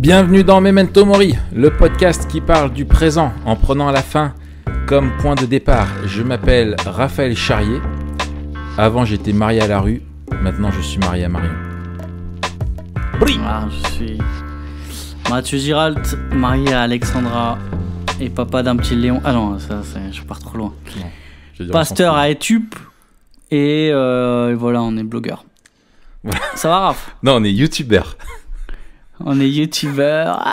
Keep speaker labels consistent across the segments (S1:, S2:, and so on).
S1: Bienvenue dans Memento Mori, le podcast qui parle du présent en prenant la fin comme point de départ. Je m'appelle Raphaël Charrier. Avant, j'étais marié à la rue. Maintenant, je suis marié à Marion.
S2: Je suis Mathieu Giralt, marié à Alexandra et papa d'un petit Léon. Ah non, je pars trop loin. Non, pasteur à Etup et voilà, on est blogueur.
S1: Voilà.
S2: Ça va, Raph?
S1: Non, on est youtubeur.
S2: On est youtubeur.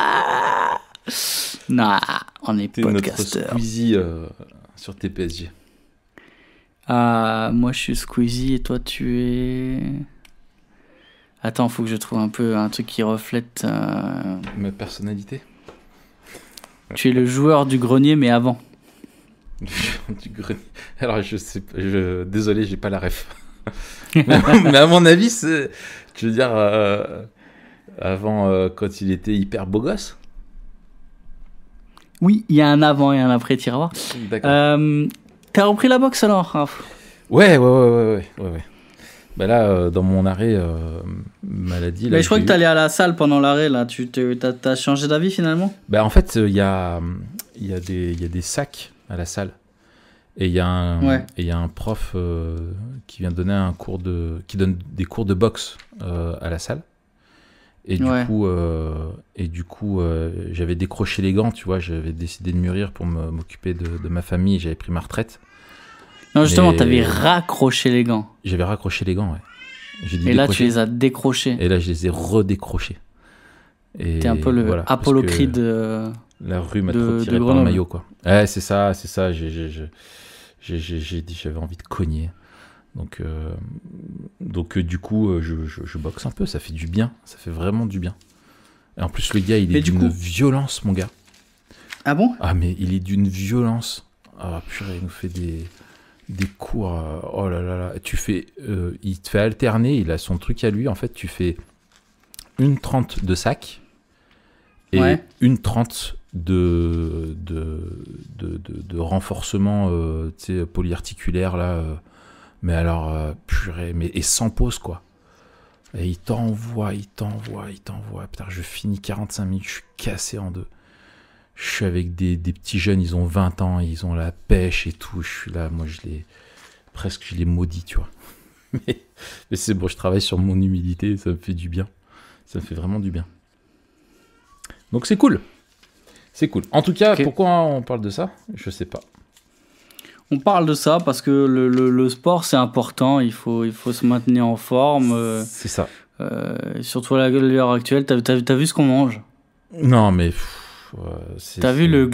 S2: Non, on est podcasteur.
S1: Notre Squeezie sur TPSG.
S2: Moi, je suis Squeezie et toi, tu es... Attends, faut que je trouve un truc qui reflète...
S1: Ma personnalité.
S2: Tu es le joueur du grenier, mais avant.
S1: Du grenier. Alors, désolé, j'ai pas la ref. mais à mon avis, tu veux dire... Avant, quand il était hyper beau gosse.
S2: Oui, il y a un avant et un après, tu iras voir.
S1: D'accord.
S2: T'as repris la boxe alors, Raph?
S1: Ouais. Bah là, dans mon arrêt maladie...
S2: Là, je crois que t'allais à la salle pendant l'arrêt, là. T'as changé d'avis finalement?
S1: Bah en fait, il y a des sacs à la salle. Et il y a un prof qui vient donner qui donne des cours de boxe à la salle. Et du coup, j'avais décroché les gants, tu vois, j'avais décidé de mûrir pour m'occuper de ma famille, j'avais pris ma retraite.
S2: Non, justement, t'avais raccroché les gants.
S1: J'avais raccroché les gants, ouais.
S2: Et là, tu les as décrochés.
S1: Et là, je les ai redécécrochés.
S2: T'es un peu le Apollo Creed
S1: la rue m'a trop tiré par le maillot, quoi. Ouais, c'est ça, j'avais envie de cogner. Donc du coup, je boxe un peu, ça fait du bien, ça fait vraiment du bien. Et en plus, le gars, il est d'une violence, mon gars.
S2: Ah bon?
S1: Ah, mais il est d'une violence. Ah, purée, il nous fait des cours. Oh là là là. Il te fait alterner, il a son truc à lui. En fait, tu fais une 30 de sac et une 30 de renforcement polyarticulaire, là. Mais alors, purée, et sans pause, quoi. Et il t'envoie. Putain, je finis 45 minutes, je suis cassé en deux. Je suis avec des petits jeunes, ils ont 20 ans, ils ont la pêche et tout. Je suis là, moi, je les maudis, tu vois. Mais c'est bon, je travaille sur mon humilité, ça me fait du bien. Ça me fait vraiment du bien. Donc c'est cool. C'est cool. En tout cas, Pourquoi on parle de ça? Je sais pas.
S2: On parle de ça parce que le sport, c'est important. Il faut se maintenir en forme.
S1: C'est ça.
S2: Surtout à l'heure actuelle. T'as vu ce qu'on mange?
S1: Non, mais...
S2: T'as vu le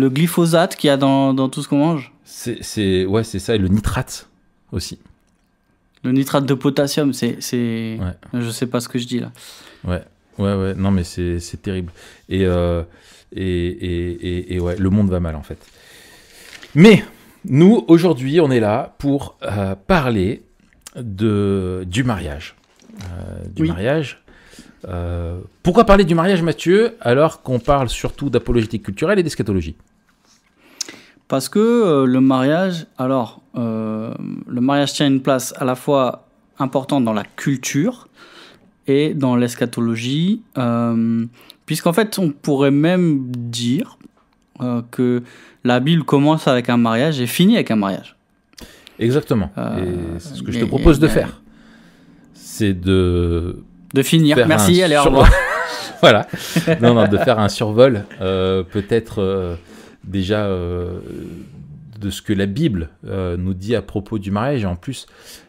S2: glyphosate qu'il y a dans tout ce qu'on mange? C'est
S1: ça. Et le nitrate aussi.
S2: Le nitrate de potassium, c'est... Ouais. Je sais pas ce que je dis, là.
S1: Ouais. Non, mais c'est terrible. Et ouais, le monde va mal, en fait. Mais... nous, aujourd'hui, on est là pour parler du mariage. Mariage. Pourquoi parler du mariage, Mathieu, alors qu'on parle surtout d'apologétique culturelle et d'eschatologie?
S2: Parce que le mariage tient une place à la fois importante dans la culture et dans l'eschatologie, puisqu'en fait, on pourrait même dire que la Bible commence avec un mariage et finit avec un mariage.
S1: Exactement. Et c'est ce que je te propose de faire. C'est de
S2: finir. Merci, allez, au revoir.
S1: Voilà. Non, de faire un survol, peut-être déjà de ce que la Bible nous dit à propos du mariage.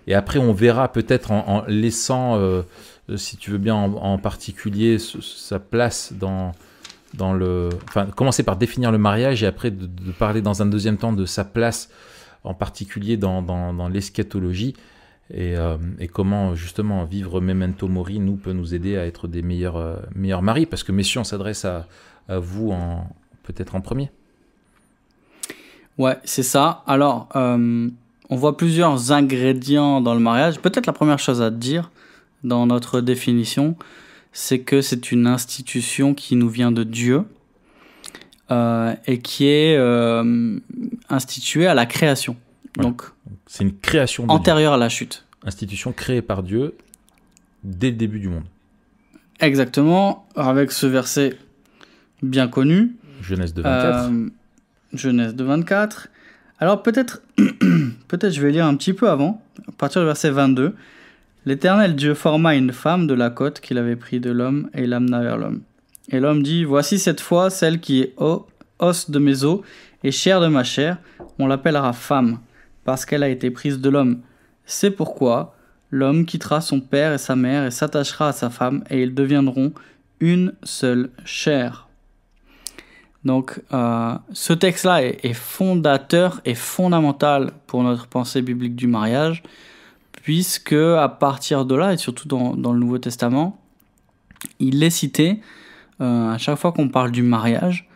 S1: Et après, on verra peut-être en laissant, si tu veux bien, en particulier, sa place commencer par définir le mariage et après de parler dans un deuxième temps de sa place en particulier dans l'eschatologie et comment justement vivre Memento Mori peut nous aider à être des meilleurs maris, parce que messieurs, on s'adresse à vous peut-être en premier.
S2: Ouais, c'est ça. Alors, on voit plusieurs ingrédients dans le mariage. Peut-être la première chose à dire dans notre définition, c'est que c'est une institution qui nous vient de Dieu et qui est instituée à la création.
S1: Ouais.
S2: Donc,
S1: c'est une création de
S2: antérieure
S1: Dieu.
S2: À la chute.
S1: Institution créée par Dieu dès le début du monde.
S2: Exactement, avec ce verset bien connu.
S1: Genèse de 24.
S2: Genèse de 24. Alors peut-être je vais lire un petit peu avant, à partir du verset 22. L'Éternel Dieu forma une femme de la côte qu'il avait pris de l'homme et l'amena vers l'homme. Et l'homme dit, voici cette fois celle qui est os de mes os et chair de ma chair, on l'appellera femme, parce qu'elle a été prise de l'homme. C'est pourquoi l'homme quittera son père et sa mère et s'attachera à sa femme, et ils deviendront une seule chair. Donc, ce texte-là est fondateur et fondamental pour notre pensée biblique du mariage, puisque à partir de là, et surtout dans le Nouveau Testament, il est cité à chaque fois qu'on parle du mariage,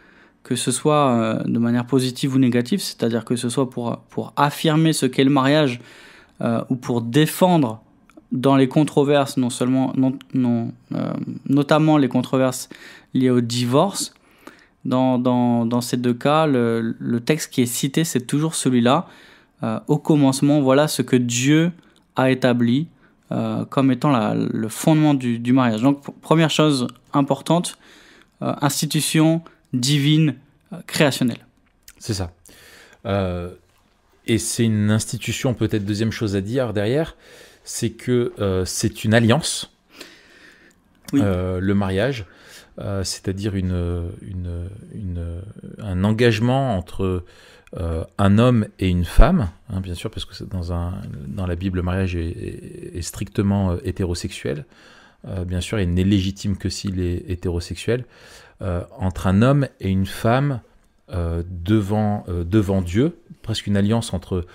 S2: que ce soit de manière positive ou négative, c'est-à-dire que ce soit pour affirmer ce qu'est le mariage ou pour défendre dans les controverses, notamment les controverses liées au divorce. Dans ces deux cas, le texte qui est cité, c'est toujours celui-là. Au commencement, voilà ce que Dieu a établi comme étant le fondement du mariage. Donc, première chose importante, institution divine créationnelle.
S1: C'est ça. Et c'est une institution, peut-être deuxième chose à dire derrière, c'est que c'est une alliance,
S2: Oui.
S1: Le mariage, c'est-à-dire un engagement entre un homme et une femme, hein, bien sûr, parce que dans la Bible, le mariage est strictement hétérosexuel. Bien sûr, il n'est légitime que s'il est hétérosexuel, entre un homme et une femme devant Dieu, presque une alliance entre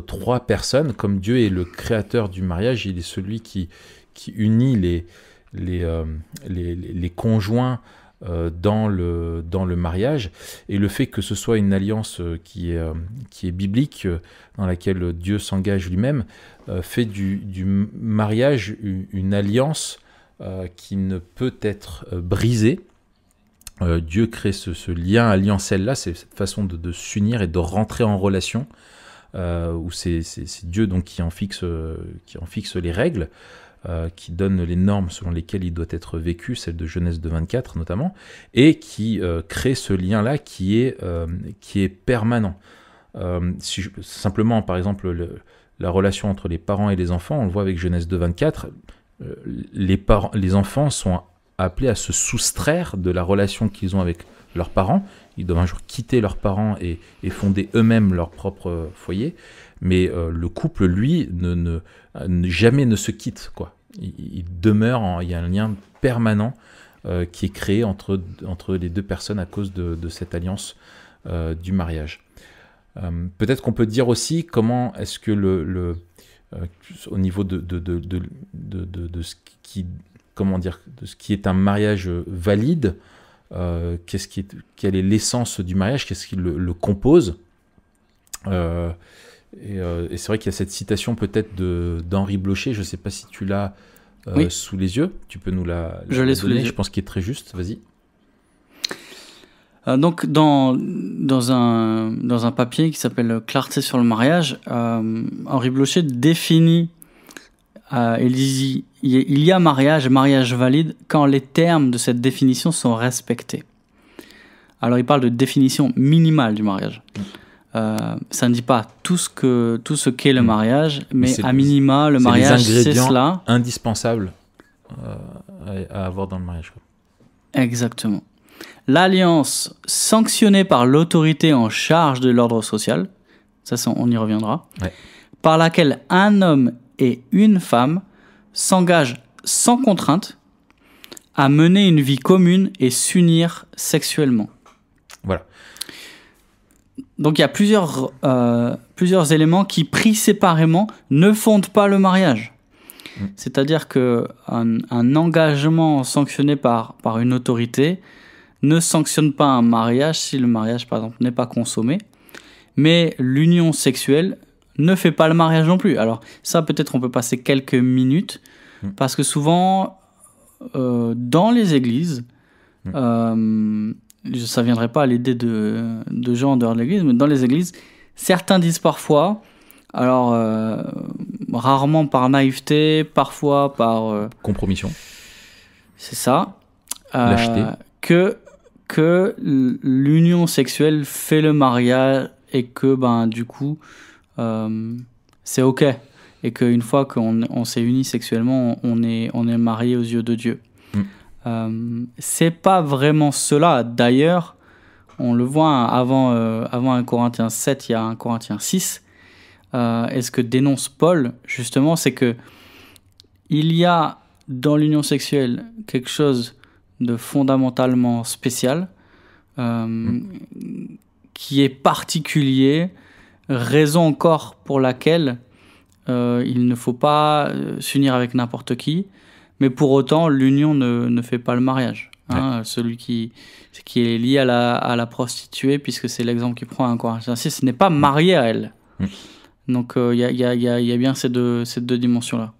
S1: trois personnes. Comme Dieu est le créateur du mariage, il est celui qui unit les conjoints dans le mariage, et le fait que ce soit une alliance qui est biblique, dans laquelle Dieu s'engage lui-même, fait du mariage une alliance qui ne peut être brisée. Dieu crée ce lien alliancel-là, c'est cette façon de s'unir et de rentrer en relation, où c'est Dieu donc qui en fixe les règles, qui donne les normes selon lesquelles il doit être vécu, celle de Genèse de 24 notamment, et qui crée ce lien-là qui est permanent. Simplement, par exemple, la relation entre les parents et les enfants, on le voit avec Genèse de 24, les enfants sont appelés à se soustraire de la relation qu'ils ont avec leurs parents. Ils doivent un jour quitter leurs parents et fonder eux-mêmes leur propre foyer. Mais le couple, lui, jamais ne se quitte, quoi. Il demeure, il y a un lien permanent qui est créé entre les deux personnes à cause de cette alliance du mariage. Peut-être qu'on peut dire aussi comment est-ce que au niveau de ce qui, comment dire, de ce qui est un mariage valide, quelle est l'essence du mariage, qu'est-ce qui le compose. Et c'est vrai qu'il y a cette citation peut-être d'Henri Blocher, je ne sais pas si tu l'as
S2: Oui.
S1: sous les yeux, tu peux nous la
S2: Je l'ai sous les yeux.
S1: Je pense qu'il est très juste, vas-y.
S2: Donc dans un papier qui s'appelle Clarté sur le mariage, Henri Blocher définit, il dit, il y a mariage valide quand les termes de cette définition sont respectés. Alors il parle de définition minimale du mariage. Ça ne dit pas tout ce qu'est le mariage, mais à minima, le mariage, c'est cela.
S1: Indispensables à avoir dans le mariage.
S2: Exactement. L'alliance sanctionnée par l'autorité en charge de l'ordre social, ça on y reviendra,
S1: ouais.
S2: Par laquelle un homme et une femme s'engagent sans contrainte à mener une vie commune et s'unir sexuellement.
S1: Voilà.
S2: Donc il y a plusieurs éléments qui, pris séparément, ne fondent pas le mariage. C'est-à-dire qu'un engagement sanctionné par une autorité ne sanctionne pas un mariage si le mariage, par exemple, n'est pas consommé. Mais l'union sexuelle ne fait pas le mariage non plus. Alors ça, peut-être on peut passer quelques minutes, parce que souvent, dans les églises, ça ne viendrait pas à l'idée de gens en dehors de l'église, mais dans les églises, certains disent parfois, alors rarement par naïveté, parfois par...
S1: compromission.
S2: C'est ça.
S1: Lâcheté.
S2: Que l'union sexuelle fait le mariage et que du coup c'est ok et qu'une fois qu'on s'est unis sexuellement on est marié aux yeux de Dieu. C'est pas vraiment cela. D'ailleurs, on le voit avant 1 Corinthiens 7, il y a 1 Corinthiens 6. Et ce que dénonce Paul, justement, c'est que il y a dans l'union sexuelle quelque chose de fondamentalement spécial, qui est particulier, raison encore pour laquelle il ne faut pas s'unir avec n'importe qui, mais pour autant l'union ne fait pas le mariage. Celui qui est lié à la prostituée, puisque c'est l'exemple qu'il prend à 1 Corinthiens 6, n'est pas marié à elle. Donc il y a bien ces deux dimensions-là.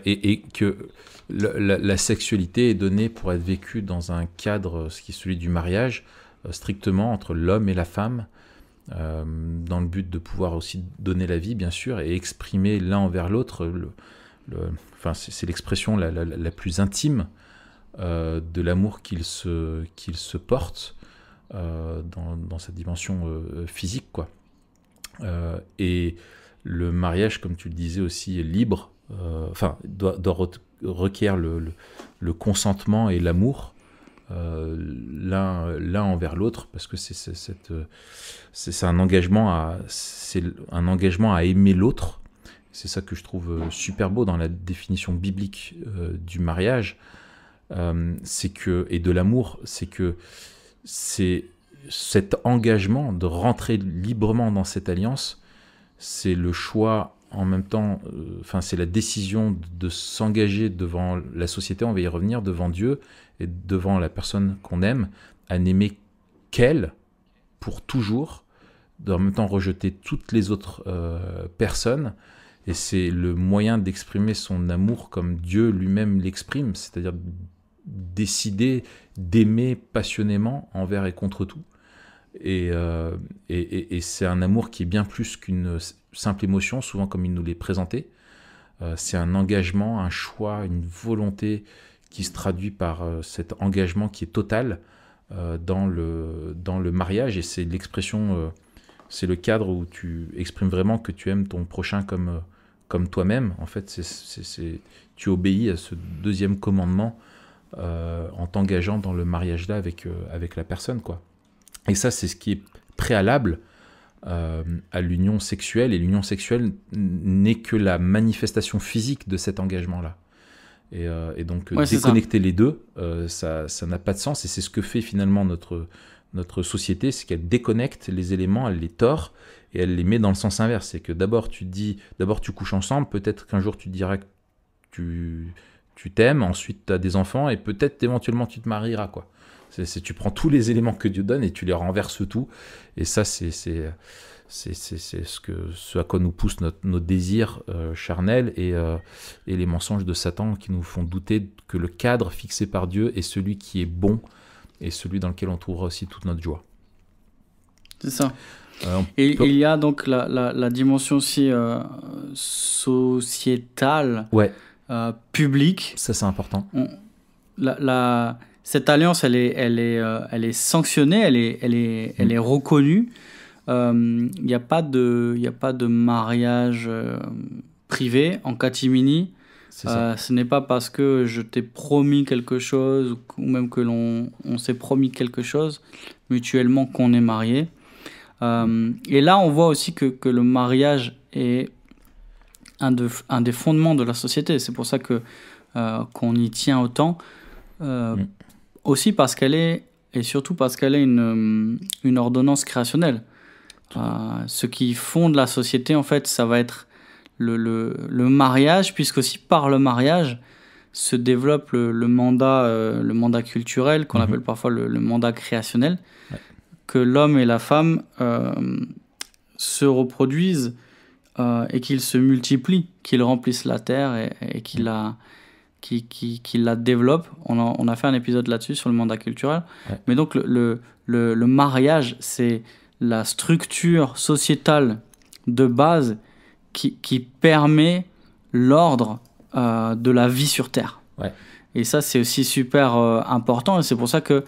S1: Et que la sexualité est donnée pour être vécue dans un cadre, ce qui est celui du mariage, strictement entre l'homme et la femme, dans le but de pouvoir aussi donner la vie, bien sûr, et exprimer l'un envers l'autre. C'est l'expression la plus intime de l'amour qu'ils se portent dans cette dimension physique, quoi. Et le mariage, comme tu le disais aussi, est libre, doit requiert le consentement et l'amour l'un envers l'autre, parce que c'est un engagement à aimer l'autre. C'est ça que je trouve super beau dans la définition biblique du mariage, et de l'amour, c'est que c'est cet engagement de rentrer librement dans cette alliance, c'est le choix en même temps, c'est la décision de s'engager devant la société, on va y revenir, devant Dieu et devant la personne qu'on aime, à n'aimer qu'elle pour toujours, en même temps rejeter toutes les autres personnes. Et c'est le moyen d'exprimer son amour comme Dieu lui-même l'exprime, c'est-à-dire décider d'aimer passionnément envers et contre tout. Et c'est un amour qui est bien plus qu'une simple émotion, souvent comme il nous l'est présenté. C'est un engagement, un choix, une volonté qui se traduit par cet engagement qui est total dans le mariage. Et c'est l'expression, c'est le cadre où tu exprimes vraiment que tu aimes ton prochain comme toi-même. En fait, tu obéis à ce deuxième commandement en t'engageant dans le mariage-là avec la personne, quoi. Et ça, c'est ce qui est préalable à l'union sexuelle. Et l'union sexuelle n'est que la manifestation physique de cet engagement-là. Et donc, déconnecter les deux, ça n'a pas de sens. Et c'est ce que fait finalement notre société, c'est qu'elle déconnecte les éléments, elle les tord et elle les met dans le sens inverse. C'est que d'abord tu couches ensemble, peut-être qu'un jour tu diras que tu t'aimes, ensuite tu as des enfants et peut-être éventuellement tu te marieras, quoi. Tu prends tous les éléments que Dieu donne et tu les renverses tout. Et ça, c'est ce à quoi nous poussent nos désirs charnels et les mensonges de Satan qui nous font douter que le cadre fixé par Dieu est celui qui est bon et celui dans lequel on trouvera aussi toute notre joie.
S2: C'est ça. Il y a donc la dimension aussi sociétale, publique.
S1: Ça, c'est important.
S2: Cette alliance, elle est sanctionnée, elle est reconnue. Il n'y a pas de mariage privé en catimini. Ce n'est pas parce que je t'ai promis quelque chose ou même que on s'est promis quelque chose mutuellement qu'on est marié. Et là, on voit aussi que le mariage est un des fondements de la société. C'est pour ça qu'on y tient autant. Aussi parce qu'elle est, et surtout parce qu'elle est une ordonnance créationnelle. Ce qui fonde la société, en fait, ça va être le mariage, puisqu'aussi par le mariage se développe le mandat culturel, qu'on appelle parfois le mandat créationnel, que l'homme et la femme se reproduisent et qu'ils se multiplient, qu'ils remplissent la terre et qu'ils la développent. On a fait un épisode là-dessus sur le mandat culturel. Mais donc le mariage, c'est la structure sociétale de base qui permet l'ordre de la vie sur Terre.
S1: Ouais.
S2: Et ça, c'est aussi super important. Et c'est pour ça que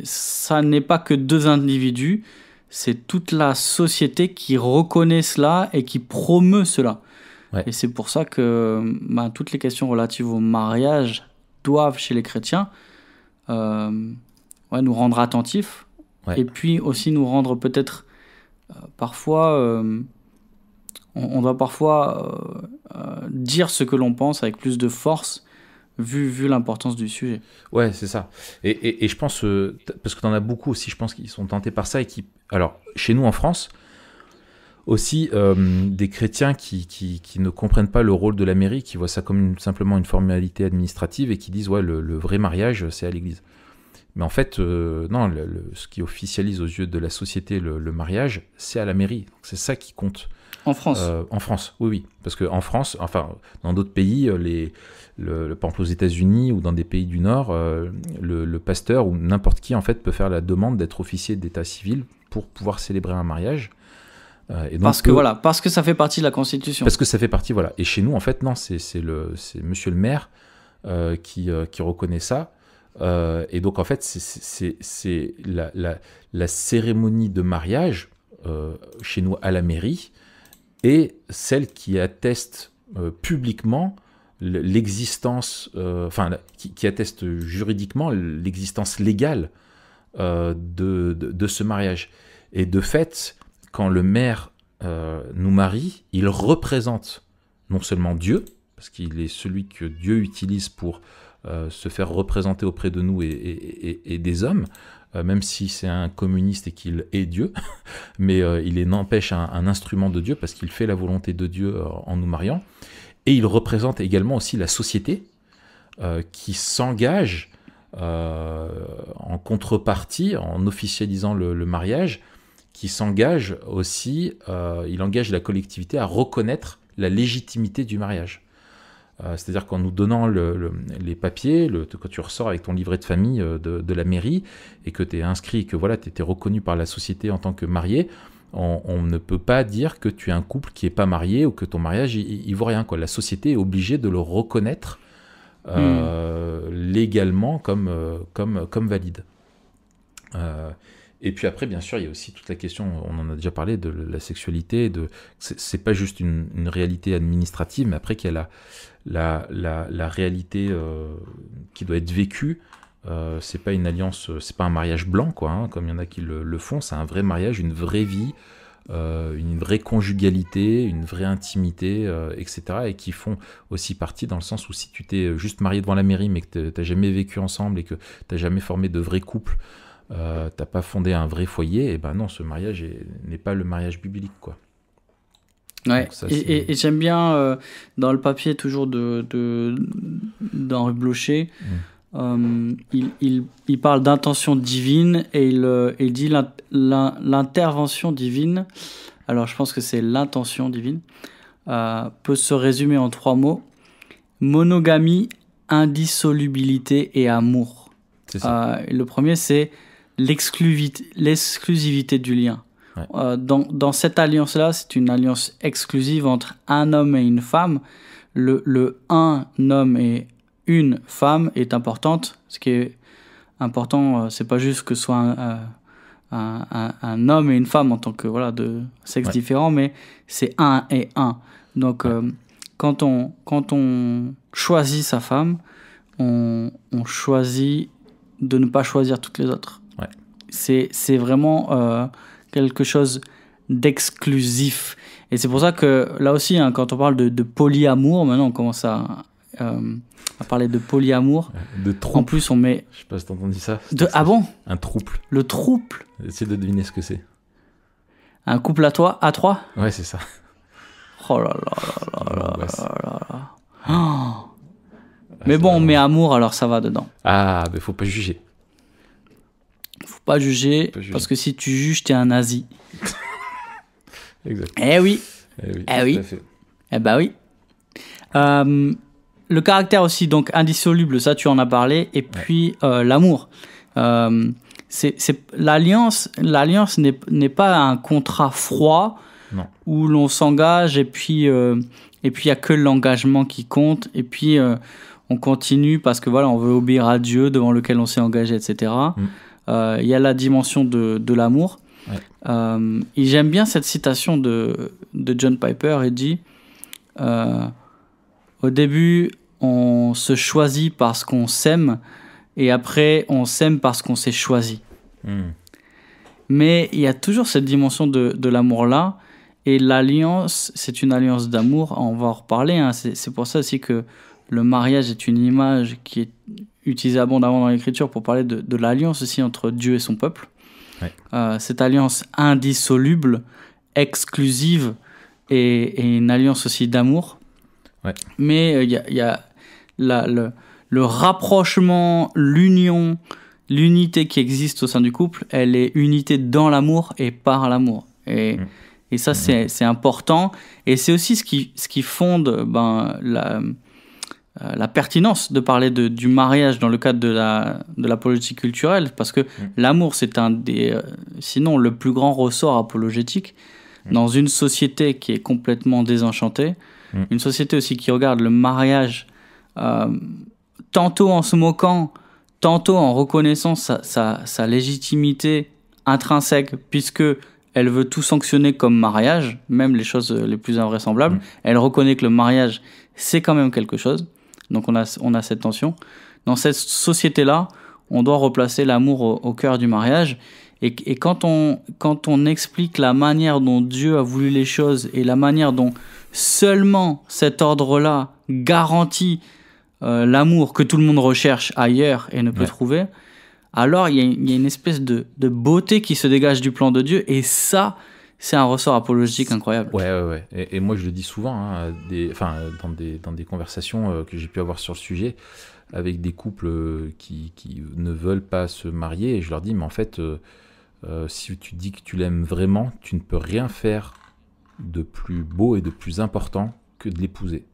S2: ça n'est pas que deux individus, c'est toute la société qui reconnaît cela et qui promeut cela.
S1: Ouais.
S2: Et c'est pour ça que toutes les questions relatives au mariage doivent, chez les chrétiens, nous rendre attentifs.
S1: Ouais.
S2: Et puis aussi nous rendre peut-être parfois... on doit parfois dire ce que l'on pense avec plus de force, vu l'importance du sujet.
S1: Ouais, c'est ça. Et je pense, parce que tu en as beaucoup aussi, je pense qu'ils sont tentés par ça. Alors, chez nous en France, aussi, des chrétiens qui ne comprennent pas le rôle de la mairie, qui voient ça comme simplement une formalité administrative et qui disent, ouais, le vrai mariage, c'est à l'église. Mais en fait, non, ce qui officialise aux yeux de la société le mariage, c'est à la mairie. Donc, c'est ça qui compte.
S2: En France
S1: En France, oui. Parce qu'en France, enfin, dans d'autres pays, par exemple aux États-Unis ou dans des pays du Nord, le pasteur ou n'importe qui, en fait, peut faire la demande d'être officier d'état civil pour pouvoir célébrer un mariage. Et donc
S2: parce que ça fait partie de la Constitution.
S1: Parce que ça fait partie, voilà. Et chez nous, en fait, non, c'est monsieur le maire qui reconnaît ça. Et donc, en fait, c'est la cérémonie de mariage chez nous à la mairie et celle qui atteste publiquement l'existence, qui atteste juridiquement l'existence légale de ce mariage. Et de fait, quand le maire nous marie, il représente non seulement Dieu, parce qu'il est celui que Dieu utilise pour se faire représenter auprès de nous et des hommes, même si c'est un communiste et qu'il est Dieu, mais il n'empêche un instrument de Dieu parce qu'il fait la volonté de Dieu en nous mariant. Et il représente également aussi la société qui s'engage en contrepartie, en officialisant le mariage, qui s'engage aussi, il engage la collectivité à reconnaître la légitimité du mariage. C'est-à-dire qu'en nous donnant les papiers, quand tu ressors avec ton livret de famille de la mairie et que tu es inscrit, que voilà, tu étais reconnu par la société en tant que marié, on ne peut pas dire que tu es un couple qui n'est pas marié ou que ton mariage, il vaut rien, quoi. La société est obligée de le reconnaître légalement comme valide. Et puis après, bien sûr, il y a aussi toute la question, on en a déjà parlé, de la sexualité. C'est pas juste une réalité administrative, mais après qu'il y a la réalité qui doit être vécue. C'est pas une alliance, c'est pas un mariage blanc, quoi, hein, comme il y en a qui le font. C'est un vrai mariage, une vraie vie, une vraie conjugalité, une vraie intimité, etc. Et qui font aussi partie dans le sens où si tu t'es juste marié devant la mairie, mais que t'as jamais vécu ensemble et que t'as jamais formé de vrais couples, t'as pas fondé un vrai foyer, et ben non, ce mariage n'est pas le mariage biblique, quoi.
S2: Ouais. Ça, et j'aime bien dans le papier toujours d'Henri Blocher, il parle d'intention divine et il dit l'intervention divine. Alors je pense que c'est l'intention divine, peut se résumer en 3 mots: monogamie, indissolubilité et amour.
S1: C'est ça.
S2: Le premier, c'est l'exclusivité du lien. Ouais. Dans cette alliance-là, c'est une alliance exclusive entre un homme et une femme. Le un homme et une femme est importante. Ce qui est important, c'est pas juste que ce soit un homme et une femme en tant que de sexe différents, mais c'est un et un. Donc quand on choisit sa femme, on choisit de ne pas choisir toutes les autres.
S1: Ouais.
S2: C'est vraiment quelque chose d'exclusif. Et c'est pour ça que là aussi, quand on parle de polyamour, maintenant on commence à parler de polyamour.
S1: De trouble.
S2: En plus, on met...
S1: Je sais pas si t'as entendu ça.
S2: Ah bon ?
S1: Un trouble.
S2: Le trouble.
S1: Essaye de deviner ce que c'est.
S2: Un couple à trois ?
S1: Ouais, c'est ça.
S2: Oh là là. Oh. Mais bon, on met amour, alors ça va dedans.
S1: Ah, mais faut pas juger.
S2: Faut pas juger, parce que si tu juges, t'es un nazi.
S1: Exact.
S2: Eh oui.
S1: Tout à fait.
S2: Eh ben oui. Le caractère aussi, donc indissoluble, ça tu en as parlé, et puis l'amour. C'est l'alliance n'est pas un contrat froid.
S1: Non.
S2: Où l'on s'engage et puis il y a que l'engagement qui compte, et puis on continue parce que voilà, on veut obéir à Dieu devant lequel on s'est engagé, etc. Il y a la dimension de l'amour. Ouais. Et j'aime bien cette citation de John Piper. Il dit au début, on se choisit parce qu'on s'aime, et après, on s'aime parce qu'on s'est choisi. Mais il y a toujours cette dimension de l'amour-là, et l'alliance, c'est une alliance d'amour, on va en reparler, hein. C'est pour ça aussi que le mariage est une image qui est utilisée abondamment dans l'Écriture pour parler de l'alliance aussi entre Dieu et son peuple. Ouais. Cette alliance indissoluble, exclusive, et une alliance aussi d'amour. Ouais. Mais il y a le rapprochement, l'union, l'unité qui existe au sein du couple, elle est unité dans l'amour et par l'amour. Et ça, c'est important. Et c'est aussi ce qui fonde la pertinence de parler du mariage dans le cadre de l'apologie culturelle, parce que l'amour, c'est un des... sinon, le plus grand ressort apologétique dans une société qui est complètement désenchantée, une société aussi qui regarde le mariage tantôt en se moquant, tantôt en reconnaissant sa légitimité intrinsèque, puisque elle veut tout sanctionner comme mariage, même les choses les plus invraisemblables. Elle reconnaît que le mariage, c'est quand même quelque chose. Donc on a cette tension. Dans cette société-là, on doit replacer l'amour au cœur du mariage. Et quand on explique la manière dont Dieu a voulu les choses et la manière dont seulement cet ordre-là garantit l'amour que tout le monde recherche ailleurs et ne peut trouver, alors il y a une espèce de beauté qui se dégage du plan de Dieu, et ça, c'est un ressort apologitique incroyable.
S1: Ouais. Et moi, je le dis souvent, hein, dans des conversations que j'ai pu avoir sur le sujet, avec des couples qui ne veulent pas se marier, et je leur dis, mais en fait, si tu dis que tu l'aimes vraiment, tu ne peux rien faire de plus beau et de plus important que de l'épouser.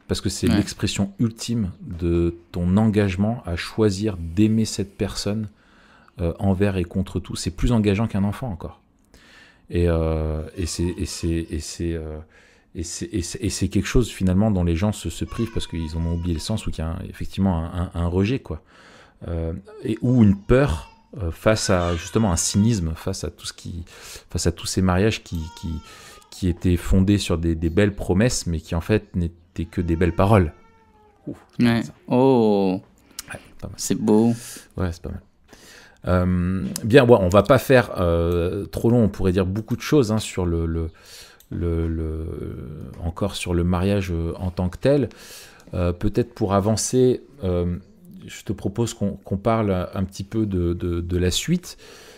S1: Parce que c'est l'expression ultime de ton engagement à choisir d'aimer cette personne envers et contre tout. C'est plus engageant qu'un enfant encore. Et c'est quelque chose finalement dont les gens se privent parce qu'ils en ont oublié le sens, ou qu'il y a effectivement un rejet, quoi. Ou une peur face à justement un cynisme, face à tous ces mariages qui étaient fondés sur des belles promesses, mais qui en fait n'étaient que des belles paroles.
S2: Ouais. Oh,
S1: ouais, pas mal.
S2: C'est beau.
S1: Ouais, c'est pas mal. Bien, on va pas faire trop long. On pourrait dire beaucoup de choses sur encore sur le mariage en tant que tel. Peut-être pour avancer, je te propose qu'on parle un petit peu de la suite.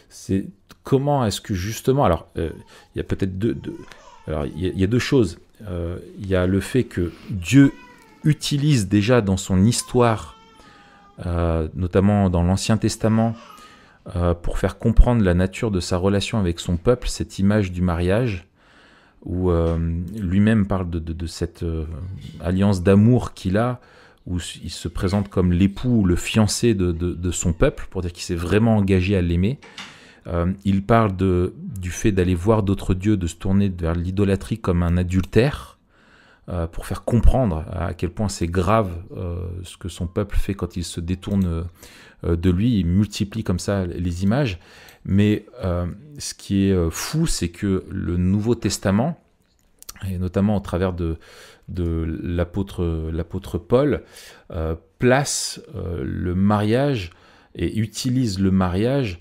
S1: C'est comment est-ce que justement, alors il y a peut-être alors il y a deux choses. Il y a le fait que Dieu utilise déjà dans son histoire, notamment dans l'Ancien Testament, pour faire comprendre la nature de sa relation avec son peuple, cette image du mariage, où lui-même parle de cette alliance d'amour qu'il a, où il se présente comme l'époux, le fiancé de son peuple, pour dire qu'il s'est vraiment engagé à l'aimer. Il parle du fait d'aller voir d'autres dieux, de se tourner vers l'idolâtrie comme un adultère, pour faire comprendre à quel point c'est grave ce que son peuple fait quand il se détourne de lui. Il multiplie comme ça les images. Mais ce qui est fou, c'est que le Nouveau Testament, et notamment au travers de l'apôtre Paul, place le mariage et utilise le mariage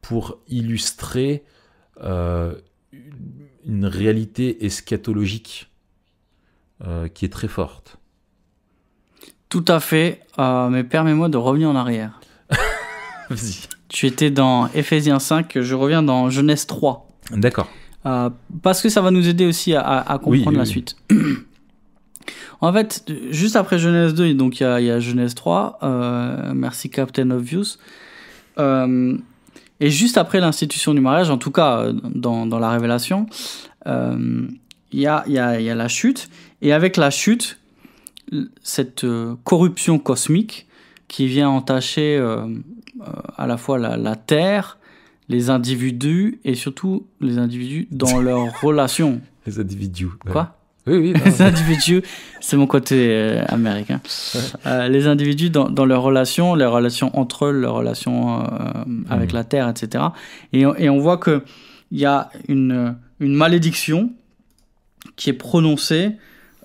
S1: pour illustrer une réalité eschatologique qui est très forte.
S2: Tout à fait, mais permets-moi de revenir en arrière.
S1: Vas-y.
S2: Tu étais dans Ephésiens 5, je reviens dans Genèse 3.
S1: D'accord.
S2: Parce que ça va nous aider aussi à comprendre la suite. En fait, juste après Genèse 2, donc il y a Genèse 3, merci Captain Obvious. Et juste après l'institution du mariage, en tout cas dans la Révélation, il y a la chute. Et avec la chute, cette corruption cosmique qui vient entacher à la fois la terre, les individus, et surtout les individus dans leurs relations.
S1: Les individus.
S2: Quoi ?
S1: Oui, non,
S2: Les individus, c'est mon côté américain. Les individus dans leurs relations entre eux, leurs relations avec la terre, etc. Et on voit qu'il y a une malédiction qui est prononcée,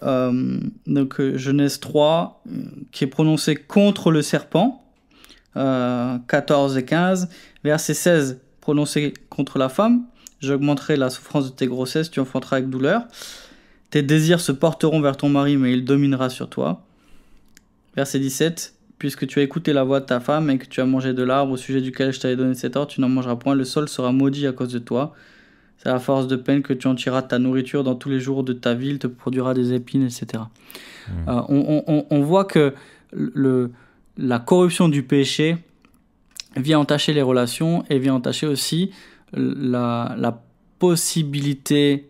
S2: donc Genèse 3, qui est prononcée contre le serpent, 14 et 15. Verset 16, prononcé contre la femme. J'augmenterai la souffrance de tes grossesses, tu enfanteras avec douleur. Tes désirs se porteront vers ton mari, mais il dominera sur toi. Verset 17. Puisque tu as écouté la voix de ta femme et que tu as mangé de l'arbre au sujet duquel je t'avais donné cet ordre, tu n'en mangeras point. Le sol sera maudit à cause de toi. C'est à force de peine que tu en tireras ta nourriture dans tous les jours de ta vie. Il te produira des épines, etc. On voit que la corruption du péché vient entacher les relations et vient entacher aussi la possibilité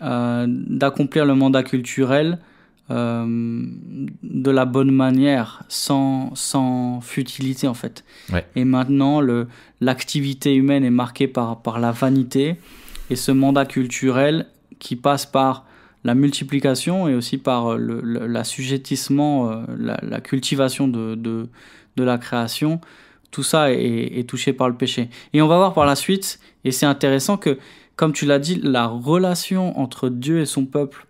S2: d'accomplir le mandat culturel de la bonne manière, sans futilité en fait.
S1: Ouais.
S2: Et maintenant, l'activité humaine est marquée par la vanité, et ce mandat culturel qui passe par la multiplication et aussi par l'assujettissement, la cultivation de la création, tout ça est touché par le péché. Et on va voir par la suite, et c'est intéressant que, comme tu l'as dit, la relation entre Dieu et son peuple,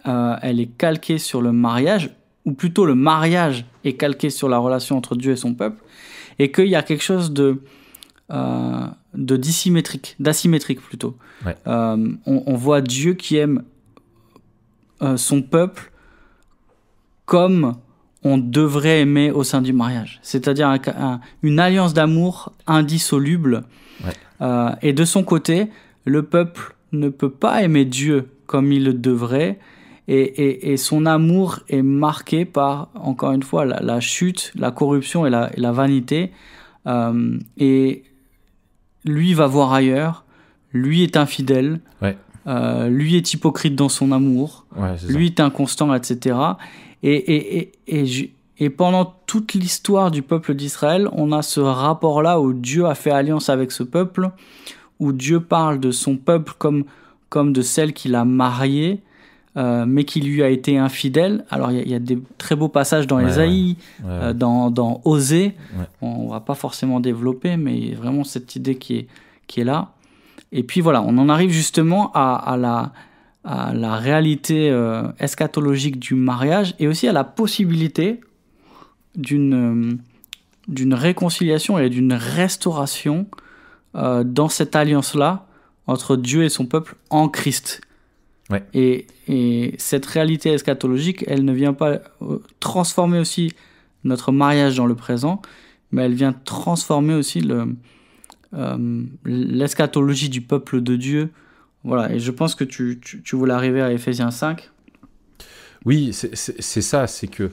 S2: elle est calquée sur le mariage, ou plutôt le mariage est calqué sur la relation entre Dieu et son peuple, et qu'il y a quelque chose de d'asymétrique plutôt.
S1: Ouais.
S2: On voit Dieu qui aime son peuple comme on devrait aimer au sein du mariage, c'est-à-dire une alliance d'amour indissoluble. Ouais. Et de son côté, le peuple ne peut pas aimer Dieu comme il le devrait, et son amour est marqué par, encore une fois, la chute, la corruption et la vanité. Et lui va voir ailleurs, lui est infidèle, ouais. Lui est hypocrite dans son amour, ouais, lui est inconstant, etc. Et pendant toute l'histoire du peuple d'Israël, on a ce rapport-là où Dieu a fait alliance avec ce peuple, où Dieu parle de son peuple comme de celle qu'il a mariée, mais qui lui a été infidèle. Alors il y a des très beaux passages dans Ésaïe, dans Osée. Ouais. On va pas forcément développer, mais il y a vraiment cette idée qui est là. Et puis voilà, on en arrive justement à la réalité eschatologique du mariage, et aussi à la possibilité d'une réconciliation et d'une restauration dans cette alliance-là entre Dieu et son peuple en Christ. Ouais. Et cette réalité eschatologique, elle ne vient pas transformer aussi notre mariage dans le présent, mais elle vient transformer aussi l'eschatologie du peuple de Dieu. Voilà, et je pense que tu voulais arriver à Éphésiens 5.
S1: Oui, c'est ça, c'est que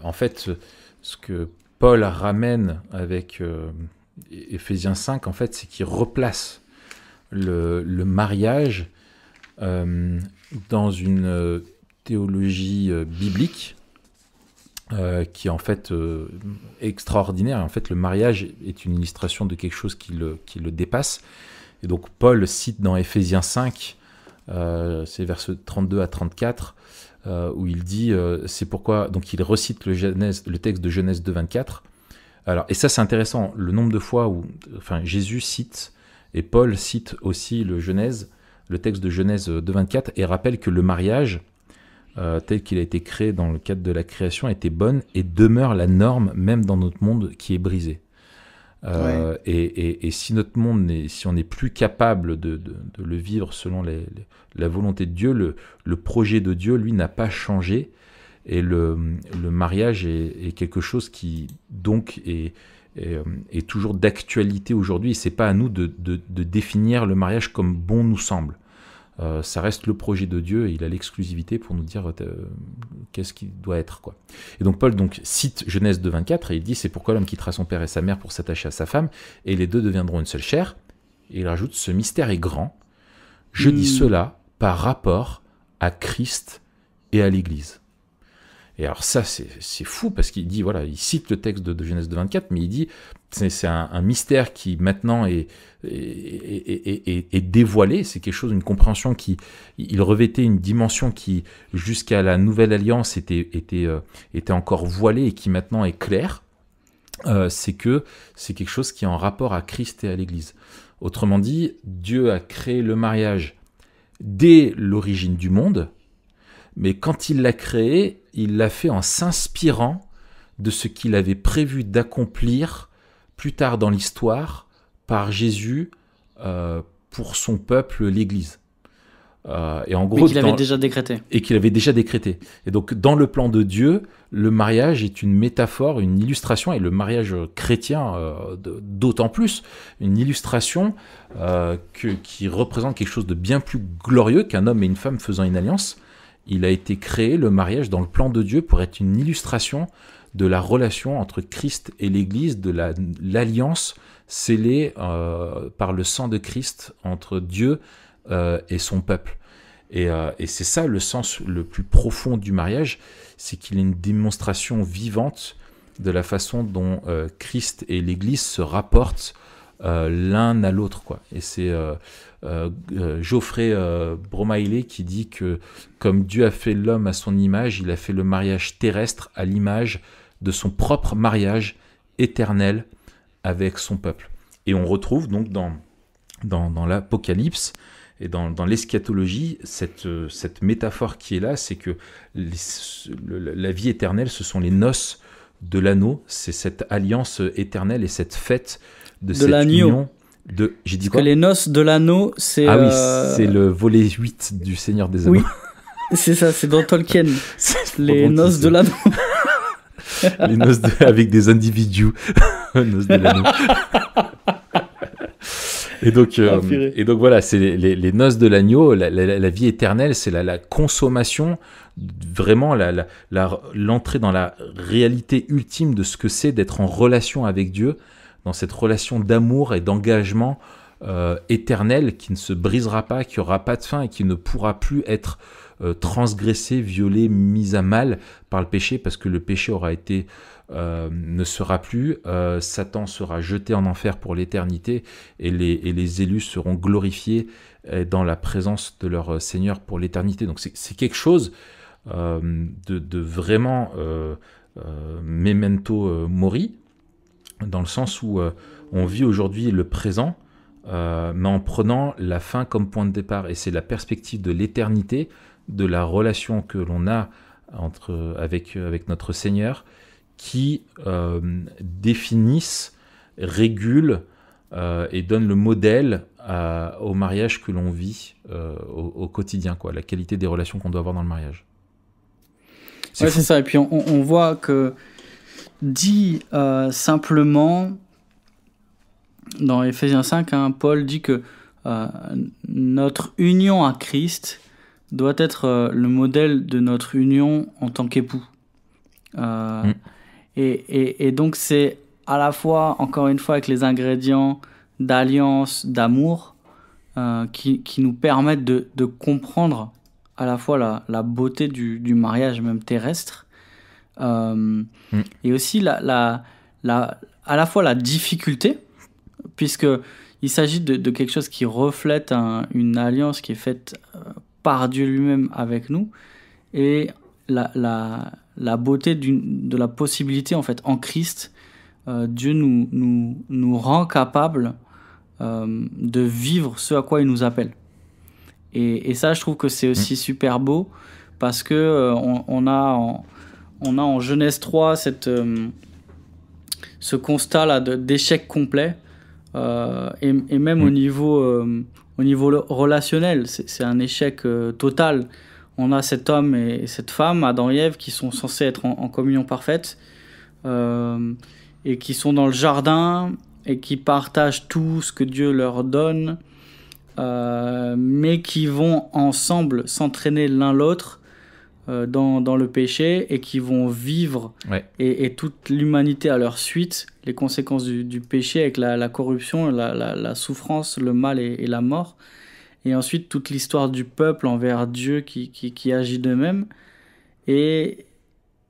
S1: en fait, ce que Paul ramène avec Éphésiens 5, en fait, c'est qu'il replace le mariage dans une théologie biblique qui est en fait extraordinaire. En fait, le mariage est une illustration de quelque chose qui le dépasse. Et donc, Paul cite dans Éphésiens 5, c'est versets 32 à 34, où il dit, c'est pourquoi, donc il recite le texte de Genèse 2, 24. Alors, et ça, c'est intéressant, le nombre de fois où Jésus cite, et Paul cite aussi le texte de Genèse 2, 24, et rappelle que le mariage, tel qu'il a été créé dans le cadre de la création, était bonne et demeure la norme même dans notre monde qui est brisé. Ouais. Et si notre monde, si on n'est plus capable de le vivre selon la volonté de Dieu, le projet de Dieu, lui, n'a pas changé. Et le mariage est quelque chose qui, donc, est toujours d'actualité aujourd'hui. Et ce n'est pas à nous de définir le mariage comme bon nous semble. Ça reste le projet de Dieu, et il a l'exclusivité pour nous dire qu'est-ce qui doit être, quoi. Et donc Paul cite Genèse 2, 24, et il dit, c'est pourquoi l'homme quittera son père et sa mère pour s'attacher à sa femme, et les deux deviendront une seule chair. Et il rajoute, ce mystère est grand, je dis cela par rapport à Christ et à l'Église. Et alors ça, c'est fou, parce qu'il dit, voilà, il cite le texte de Genèse 24, mais il dit, c'est un mystère qui maintenant est dévoilé, c'est quelque chose, une compréhension qui, il revêtait une dimension qui, jusqu'à la Nouvelle Alliance, était encore voilée et qui maintenant est claire. C'est que c'est quelque chose qui est en rapport à Christ et à l'Église. Autrement dit, Dieu a créé le mariage dès l'origine du monde, mais quand il l'a créé, il l'a fait en s'inspirant de ce qu'il avait prévu d'accomplir plus tard dans l'histoire par Jésus pour son peuple, l'Église. Et en gros,
S2: Mais qu'il avait déjà décrété.
S1: Et qu'il avait déjà décrété. Et donc, dans le plan de Dieu, le mariage est une métaphore, une illustration, et le mariage chrétien d'autant plus, une illustration qui représente quelque chose de bien plus glorieux qu'un homme et une femme faisant une alliance. Il a été créé, le mariage, dans le plan de Dieu pour être une illustration de la relation entre Christ et l'Église, de l'alliance scellée par le sang de Christ entre Dieu et son peuple. Et c'est ça le sens le plus profond du mariage, c'est qu'il est une démonstration vivante de la façon dont Christ et l'Église se rapportent l'un à l'autre, quoi. Et c'est Geoffrey Bromaïlé qui dit que comme Dieu a fait l'homme à son image, il a fait le mariage terrestre à l'image de son propre mariage éternel avec son peuple. Et on retrouve donc dans l'Apocalypse et dans l'eschatologie, cette métaphore qui est là, c'est que la vie éternelle, ce sont les noces de l'anneau, c'est cette alliance éternelle et cette fête de cette
S2: l'agneau.
S1: Union. J'ai dit
S2: Parce
S1: quoi?
S2: que les noces de l'anneau, c'est...
S1: Ah oui, c'est le volet 8 du Seigneur des Anneaux.
S2: Oui, c'est ça, c'est dans Tolkien. Les noces de l'anneau.
S1: Les noces avec des individus. Noces de l'anneau. Et donc voilà, c'est les noces de l'agneau, la vie éternelle, c'est la consommation, vraiment l'entrée dans la réalité ultime de ce que c'est d'être en relation avec Dieu, dans cette relation d'amour et d'engagement éternel qui ne se brisera pas, qui n'aura pas de fin et qui ne pourra plus être transgressé, violé, mis à mal par le péché, parce que le péché aura été... ne sera plus, Satan sera jeté en enfer pour l'éternité et les élus seront glorifiés dans la présence de leur Seigneur pour l'éternité. Donc c'est quelque chose de vraiment memento mori, dans le sens où on vit aujourd'hui le présent, mais en prenant la fin comme point de départ, et c'est la perspective de l'éternité, de la relation que l'on a avec notre Seigneur, qui définissent, régulent et donnent le modèle au mariage que l'on vit au quotidien, quoi, la qualité des relations qu'on doit avoir dans le mariage.
S2: C'est ça. Et puis on voit que dit simplement dans Éphésiens 5, Paul dit que notre union à Christ doit être le modèle de notre union en tant qu'époux. Et donc c'est à la fois, encore une fois, avec les ingrédients d'alliance, d'amour, qui nous permettent de comprendre à la fois la beauté du mariage même terrestre, et aussi à la fois la difficulté, puisque il s'agit de quelque chose qui reflète une alliance qui est faite par Dieu lui-même avec nous, et la beauté de la possibilité, en fait, en Christ, Dieu nous rend capables de vivre ce à quoi il nous appelle. Et ça, je trouve que c'est aussi super beau, parce que on a en Genèse 3 ce constat-là d'échec complet, et même au niveau relationnel, c'est un échec total. On a cet homme et cette femme, Adam et Ève, qui sont censés être en communion parfaite, et qui sont dans le jardin et qui partagent tout ce que Dieu leur donne, mais qui vont ensemble s'entraîner l'un l'autre dans le péché, et qui vont vivre, et toute l'humanité à leur suite, les conséquences du péché avec la corruption, la souffrance, le mal et la mort. Et ensuite, toute l'histoire du peuple envers Dieu qui agit de même. Et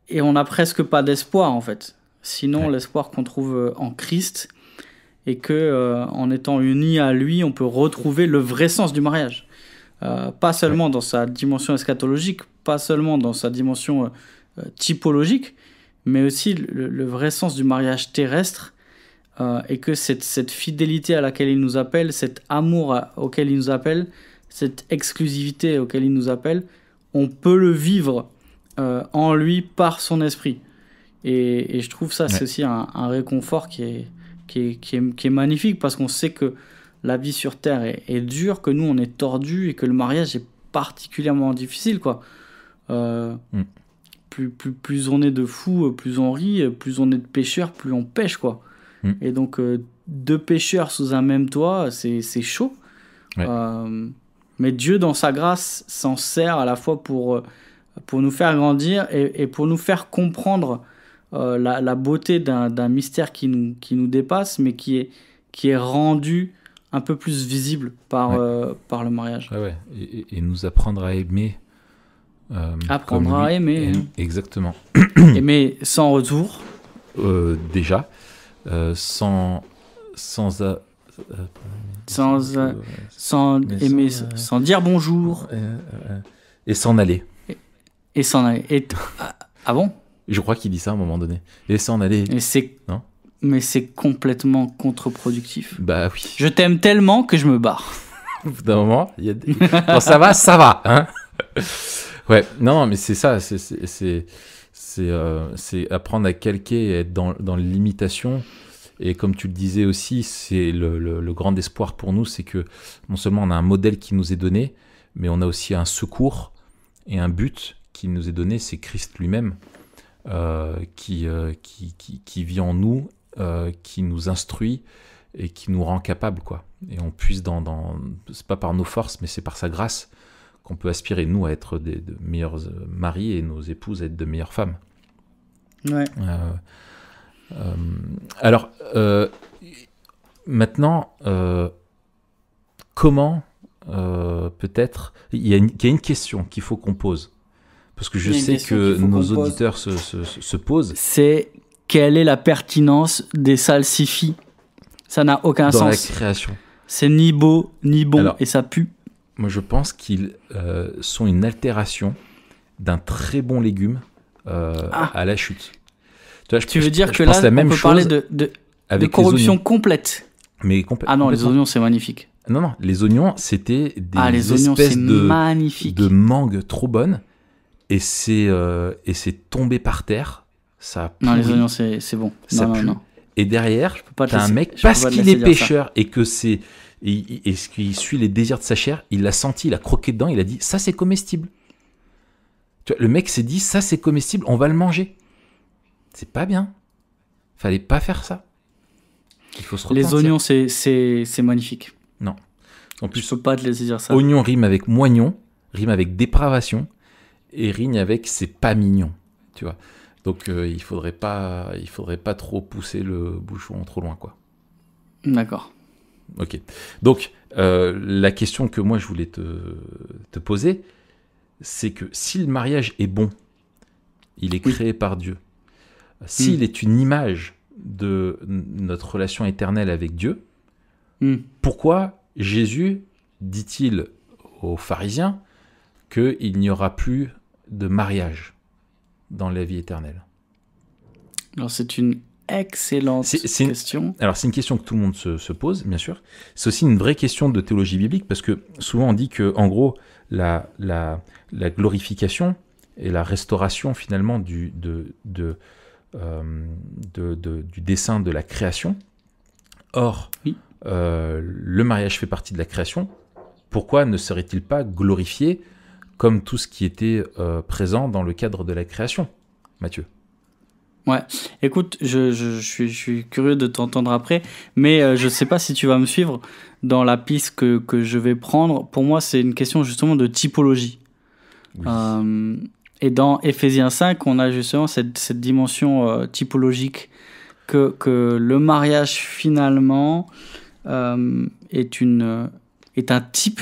S2: et on n'a presque pas d'espoir en fait. Sinon,
S1: Ouais.
S2: l'espoir qu'on trouve en Christ et que en étant unis à lui, on peut retrouver le vrai sens du mariage. Pas seulement dans sa dimension eschatologique, pas seulement dans sa dimension typologique, mais aussi le vrai sens du mariage terrestre, et que cette fidélité à laquelle il nous appelle, cet amour auquel il nous appelle, cette exclusivité auquel il nous appelle, on peut le vivre en lui par son esprit. Et je trouve ça, c'est aussi un réconfort qui est magnifique, parce qu'on sait que la vie sur Terre est dure, que nous on est tordus et que le mariage est particulièrement difficile, quoi. Plus on est de fous, plus on rit, plus on est de pécheurs, plus on pêche, quoi. Et donc, deux pécheurs sous un même toit, c'est chaud.
S1: Ouais.
S2: Mais Dieu, dans sa grâce, s'en sert à la fois pour nous faire grandir et pour nous faire comprendre la beauté d'un mystère qui nous dépasse, mais qui est rendu un peu plus visible par le mariage.
S1: Ouais. Et nous apprendre à aimer.
S2: Apprendre à aimer.
S1: Exactement.
S2: Aimer sans retour.
S1: Déjà. Sans
S2: aimer, sans dire bonjour.
S1: Et s'en aller.
S2: Et s'en aller. Ah bon?
S1: Je crois qu'il dit ça à un moment donné. Et s'en aller. Non?
S2: Mais c'est complètement contre-productif.
S1: Bah oui.
S2: Je t'aime tellement que je me barre.
S1: Au bout d'un moment, il y a quand ça va, hein. Ouais, non, mais c'est ça, c'est apprendre à calquer et être dans l'imitation. Et comme tu le disais aussi, c'est le grand espoir pour nous, c'est que non seulement on a un modèle qui nous est donné, mais on a aussi un secours et un but qui nous est donné, c'est Christ lui-même, qui vit en nous, qui nous instruit et qui nous rend capables, quoi. Et on puisse c'est pas par nos forces, mais c'est par sa grâce qu'on peut aspirer, nous, à être de meilleurs maris et nos épouses à être de meilleures femmes.
S2: Ouais.
S1: Alors, maintenant, comment, peut-être, il y a une question qu'il faut qu'on pose, parce que je sais que nos auditeurs se posent.
S2: C'est quelle est la pertinence des salsifis? Ça n'a aucun sens.
S1: Dans la création.
S2: C'est ni beau, ni bon, alors, et ça pue.
S1: Moi, je pense qu'ils sont une altération d'un très bon légume à la chute.
S2: Tu veux dire que là, on peut parler de corruption complète.
S1: Mais
S2: ah non, les oignons, c'est magnifique.
S1: Non, les oignons, c'était des
S2: oignons,
S1: espèces
S2: de
S1: mangue trop bonnes. Et c'est tombé par terre. Ça
S2: non, les oignons, c'est bon.
S1: Ça pue.
S2: Non.
S1: Et derrière, t'as un mec, parce qu'il est pêcheur et que et qu'il suit les désirs de sa chair, il l'a senti, il a croqué dedans, il a dit, ça c'est comestible. Tu vois, le mec s'est dit, ça c'est comestible, on va le manger. C'est pas bien. Fallait pas faire ça. Il faut se repentir.
S2: Les oignons, c'est magnifique.
S1: Non. En plus,
S2: je peux pas te laisser dire ça.
S1: Oignon rime avec moignon, rime avec dépravation, et rime avec c'est pas mignon. Tu vois. Donc il faudrait pas trop pousser le bouchon trop loin, quoi.
S2: D'accord.
S1: Ok. Donc la question que moi je voulais te poser, c'est que si le mariage est bon, il est créé par Dieu. S'il est une image de notre relation éternelle avec Dieu, pourquoi Jésus dit-il aux pharisiens qu'il n'y aura plus de mariage dans la vie éternelle?
S2: Alors c'est une excellente question.
S1: Alors c'est une question que tout le monde se pose, bien sûr. C'est aussi une vraie question de théologie biblique, parce que souvent on dit que, en gros, la glorification et la restauration finalement du dessein de la création. Or,
S2: oui.
S1: Le mariage fait partie de la création. Pourquoi ne serait-il pas glorifié comme tout ce qui était présent dans le cadre de la création, Mathieu?
S2: Ouais, écoute, je suis curieux de t'entendre après, mais je ne sais pas si tu vas me suivre dans la piste que je vais prendre. Pour moi, c'est une question justement de typologie. Oui. Et dans Éphésiens 5, on a justement cette dimension typologique que le mariage finalement est un type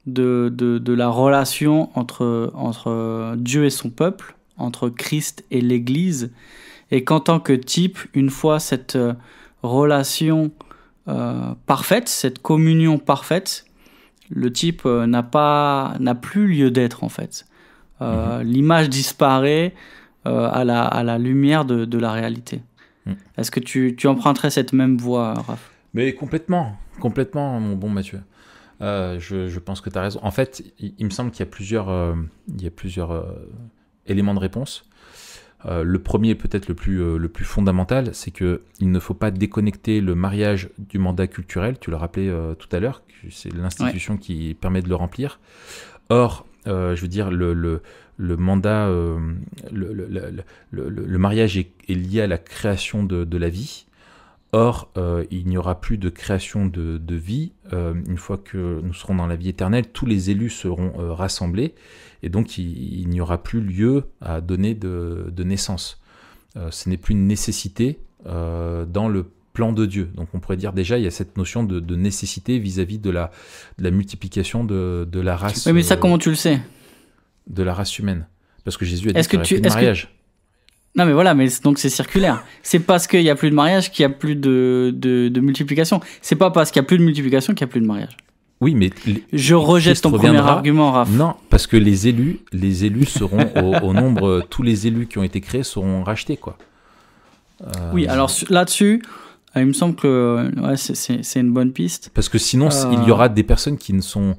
S2: de la relation entre Dieu et son peuple, entre Christ et l'Église, et qu'en tant que type, une fois cette relation parfaite, cette communion parfaite, le type n'a plus lieu d'être en fait. L'image disparaît à la lumière de la réalité. Est-ce que tu emprunterais cette même voie, Raph?
S1: Mais complètement, mon bon Mathieu. Je pense que tu as raison. En fait, il me semble qu'il y a plusieurs éléments de réponse. Le premier, peut-être le plus fondamental, c'est qu'il ne faut pas déconnecter le mariage du mandat culturel. Tu l'as rappelé tout à l'heure, c'est l'institution qui permet de le remplir. Or, je veux dire, le mandat, le mariage est lié à la création de la vie. Or, il n'y aura plus de création de vie. Une fois que nous serons dans la vie éternelle, tous les élus seront rassemblés, et donc il n'y aura plus lieu à donner de naissance. Ce n'est plus une nécessité dans le plan de Dieu. Donc on pourrait dire déjà, il y a cette notion de nécessité vis-à-vis de la multiplication de la race.
S2: Oui, mais ça, comment tu le sais?
S1: De la race humaine. Parce que Jésus a dit qu'il n'y aurait plus de mariage.
S2: Non mais voilà, mais donc c'est circulaire. C'est parce qu'il n'y a plus de mariage qu'il n'y a plus de multiplication. C'est pas parce qu'il n'y a plus de multiplication qu'il n'y a plus de mariage.
S1: Oui, mais
S2: je rejette ton premier argument, Raph.
S1: Non, parce que les élus seront au nombre, tous les élus qui ont été créés seront rachetés, quoi.
S2: Oui, alors là-dessus, il me semble que c'est une bonne piste.
S1: Parce que sinon, il y aura des personnes qui ne sont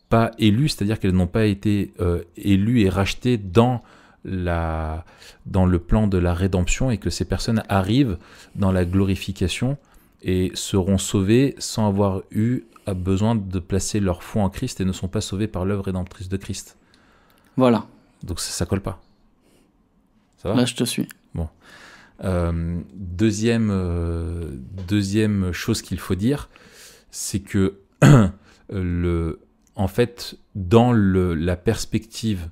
S1: pas élues, c'est-à-dire qu'elles n'ont pas été élues et rachetées dans le plan de la rédemption, et que ces personnes arrivent dans la glorification et seront sauvées sans avoir eu besoin de placer leur foi en Christ, et ne sont pas sauvées par l'œuvre rédemptrice de Christ.
S2: Voilà.
S1: Donc ça colle pas. Ça va ?
S2: Là, je te suis.
S1: Bon. Deuxième chose qu'il faut dire, c'est que en fait, dans la perspective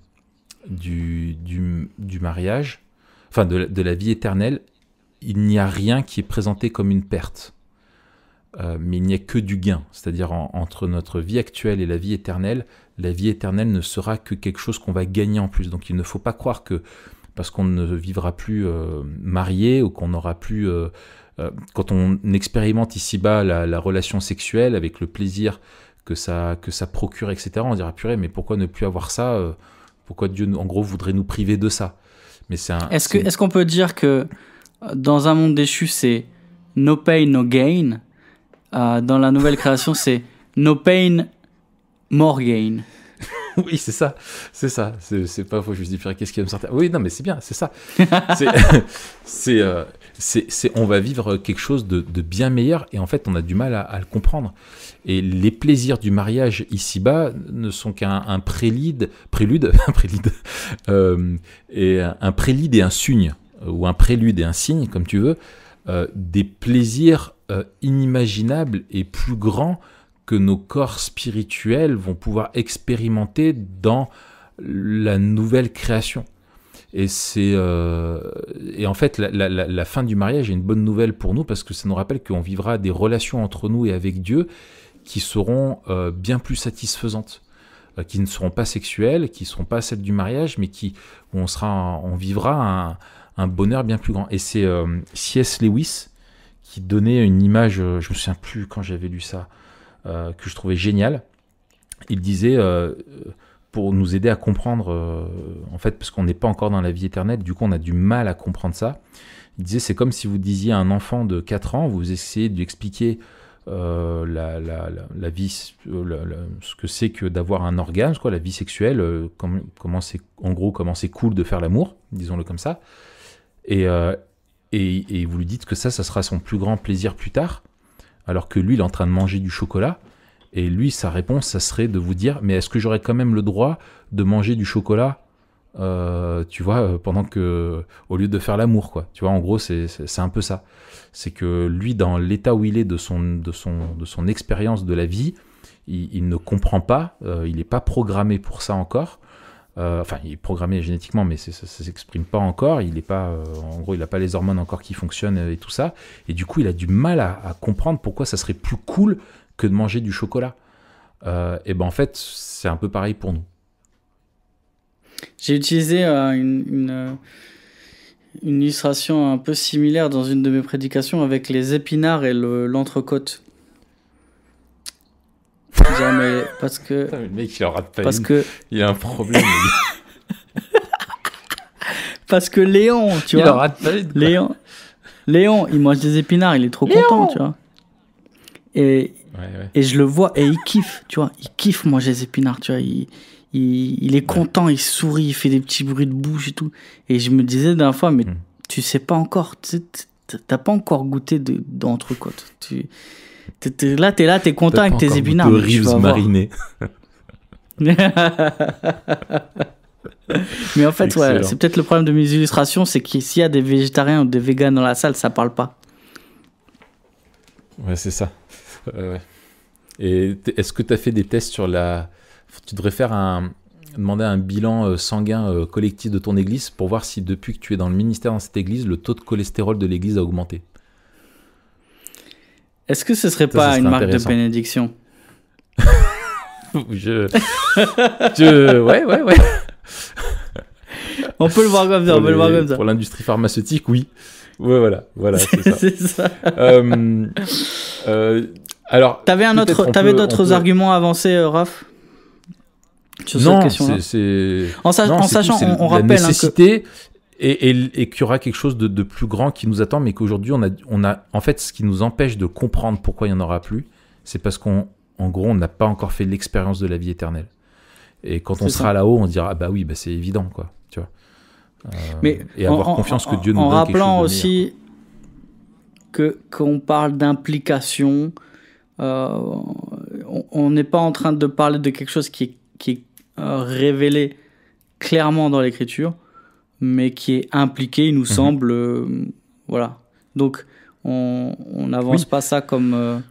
S1: du mariage, enfin de la vie éternelle, il n'y a rien qui est présenté comme une perte, mais il n'y a que du gain. C'est-à-dire entre notre vie actuelle et la vie éternelle ne sera que quelque chose qu'on va gagner en plus. Donc il ne faut pas croire que parce qu'on ne vivra plus marié, ou qu'on n'aura plus... quand on expérimente ici-bas la relation sexuelle avec le plaisir que ça procure, etc., on dira, purée, mais pourquoi ne plus avoir ça pourquoi Dieu, en gros, voudrait nous priver de ça? Mais est-ce
S2: qu'on peut dire que dans un monde déchu, c'est no pain, no gain? Dans la nouvelle création, c'est no pain, more gain.
S1: Oui, c'est ça. C'est pas faux. Je me dis, qu'est-ce qui va me sortir? Oui, non, mais c'est bien, c'est ça. On va vivre quelque chose de bien meilleur, et en fait, on a du mal à le comprendre. Et les plaisirs du mariage ici-bas ne sont qu'un prélude et un signe, ou un prélude et un signe, comme tu veux, des plaisirs inimaginables et plus grands que nos corps spirituels vont pouvoir expérimenter dans la nouvelle création. Et en fait, la fin du mariage est une bonne nouvelle pour nous, parce que ça nous rappelle qu'on vivra des relations entre nous et avec Dieu qui seront bien plus satisfaisantes, qui ne seront pas sexuelles, qui ne seront pas celles du mariage, mais où on vivra un bonheur bien plus grand. Et c'est C.S. Lewis qui donnait une image, je me souviens plus quand j'avais lu ça, que je trouvais génial. Il disait, pour nous aider à comprendre, en fait, parce qu'on n'est pas encore dans la vie éternelle, du coup on a du mal à comprendre ça. Il disait, c'est comme si vous disiez à un enfant de 4 ans, vous essayez de lui expliquer la vie, ce que c'est que d'avoir un orgasme, quoi, la vie sexuelle, comment c'est cool de faire l'amour, disons-le comme ça. Et vous lui dites que ça sera son plus grand plaisir plus tard, alors que lui, il est en train de manger du chocolat, et lui, sa réponse, ça serait de vous dire, mais est-ce que j'aurais quand même le droit de manger du chocolat, tu vois, au lieu de faire l'amour, quoi. Tu vois, en gros, c'est un peu ça. C'est que lui, dans l'état où il est de son expérience de la vie, il ne comprend pas, il n'est pas programmé pour ça encore. Enfin, il est programmé génétiquement, mais ça s'exprime pas encore. Il est pas, en gros, il n'a pas les hormones encore qui fonctionnent et tout ça. Et du coup, il a du mal à comprendre pourquoi ça serait plus cool que de manger du chocolat. Et ben en fait, c'est un peu pareil pour nous.
S2: J'ai utilisé une illustration un peu similaire dans une de mes prédications avec les épinards et l'entrecôte. Jamais, parce que...
S1: Putain, le mec, il en rate pas
S2: parce
S1: une.
S2: que
S1: Il a un problème.
S2: parce que Léon, tu
S1: Il
S2: vois.
S1: en rate pas une.
S2: Léon, il mange des épinards, il est trop content, tu vois. Et je le vois et il kiffe, tu vois. Il kiffe manger des épinards, tu vois. Il est content, il sourit, il fait des petits bruits de bouche et tout. Et je me disais d'un fois, mais tu sais pas encore, t'as pas encore goûté d'entrecôte. T'es là, t'es content avec tes épinards.
S1: De rives marinés.
S2: Mais en fait,
S1: Excellent.
S2: c'est peut-être le problème de mes illustrations, c'est que s'il y a des végétariens ou des véganes dans la salle, ça parle pas.
S1: Ouais, c'est ça. Ouais. Et est-ce que tu as fait des tests sur la... Tu devrais demander un bilan sanguin collectif de ton église pour voir si depuis que tu es dans le ministère dans cette église, le taux de cholestérol de l'église a augmenté.
S2: Est-ce que ce serait
S1: Ça
S2: pas
S1: serait
S2: une marque de
S1: intéressant.
S2: bénédiction?
S1: Ouais.
S2: On peut le voir comme ça,
S1: Pour l'industrie pharmaceutique, oui. Ouais, voilà, c'est ça.
S2: C'est ça.
S1: Alors,
S2: T'avais d'autres arguments avancés, Raph, sur cette question-là? En sachant, on rappelle
S1: la nécessité et qu'il y aura quelque chose de plus grand qui nous attend, mais qu'aujourd'hui, on a en fait, ce qui nous empêche de comprendre pourquoi il n'y en aura plus, c'est parce qu'en gros, on n'a pas encore fait l'expérience de la vie éternelle. Et quand on sera là-haut, on dira, ah bah oui, bah c'est évident, quoi. Tu vois.
S2: Mais
S1: et avoir confiance que Dieu nous donne
S2: en
S1: quelque chose de
S2: rappelant
S1: meilleur,
S2: aussi qu'on parle d'implication, on n'est pas en train de parler de quelque chose qui est révélé clairement dans l'écriture, mais qui est impliqué, il nous semble. Voilà. Donc, on n'avance pas ça comme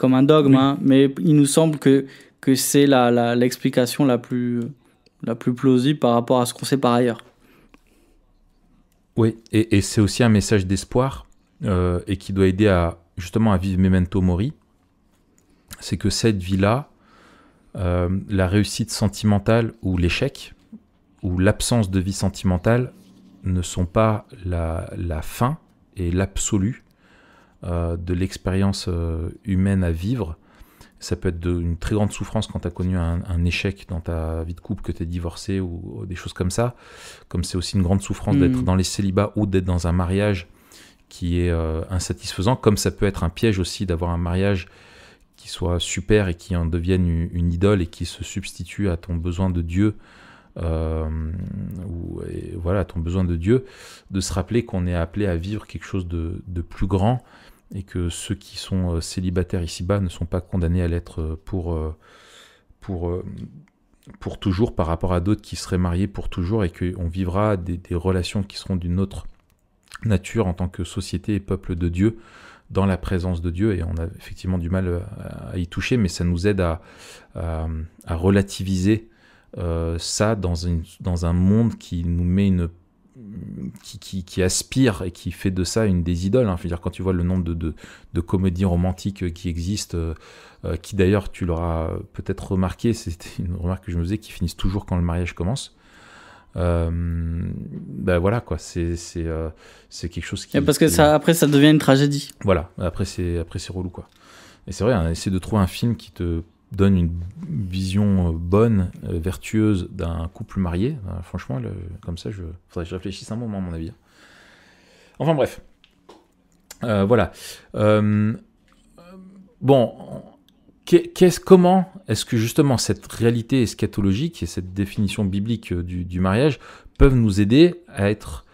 S2: un dogme, hein, mais il nous semble que c'est l'explication la plus plausible par rapport à ce qu'on sait par ailleurs.
S1: Oui, et c'est aussi un message d'espoir et qui doit aider justement à vivre Memento Mori. C'est que cette vie-là, la réussite sentimentale ou l'échec, ou l'absence de vie sentimentale, ne sont pas la fin et l'absolu de l'expérience humaine à vivre. Ça peut être une très grande souffrance quand tu as connu un échec dans ta vie de couple, que tu es divorcé ou des choses comme ça. Comme c'est aussi une grande souffrance d'être dans les célibats ou d'être dans un mariage qui est insatisfaisant. Comme ça peut être un piège aussi d'avoir un mariage qui soit super et qui en devienne une idole et qui se substitue à ton besoin de Dieu. Voilà, ton besoin de Dieu, de se rappeler qu'on est appelé à vivre quelque chose de plus grand. Et que ceux qui sont célibataires ici-bas ne sont pas condamnés à l'être pour toujours par rapport à d'autres qui seraient mariés pour toujours, et qu'on vivra des relations qui seront d'une autre nature en tant que société et peuple de Dieu, dans la présence de Dieu. Et on a effectivement du mal à y toucher, mais ça nous aide à relativiser ça dans un monde qui nous met qui aspire et qui fait de ça une des idoles. Je veux dire, quand tu vois le nombre de comédies romantiques qui existent, qui d'ailleurs, tu l'auras peut-être remarqué, c'était une remarque que je me faisais, qui finissent toujours quand le mariage commence. Voilà, quoi, c'est quelque chose qui...
S2: Parce que après, ça devient une tragédie.
S1: Voilà, après c'est relou, quoi. Et c'est vrai, essayer de trouver un film qui te donne une vision bonne, vertueuse d'un couple marié. Franchement, comme ça, faudrait que je réfléchisse un moment, à mon avis. Enfin bref. Voilà. Comment est-ce que justement cette réalité eschatologique et cette définition biblique du mariage peuvent nous aider à être...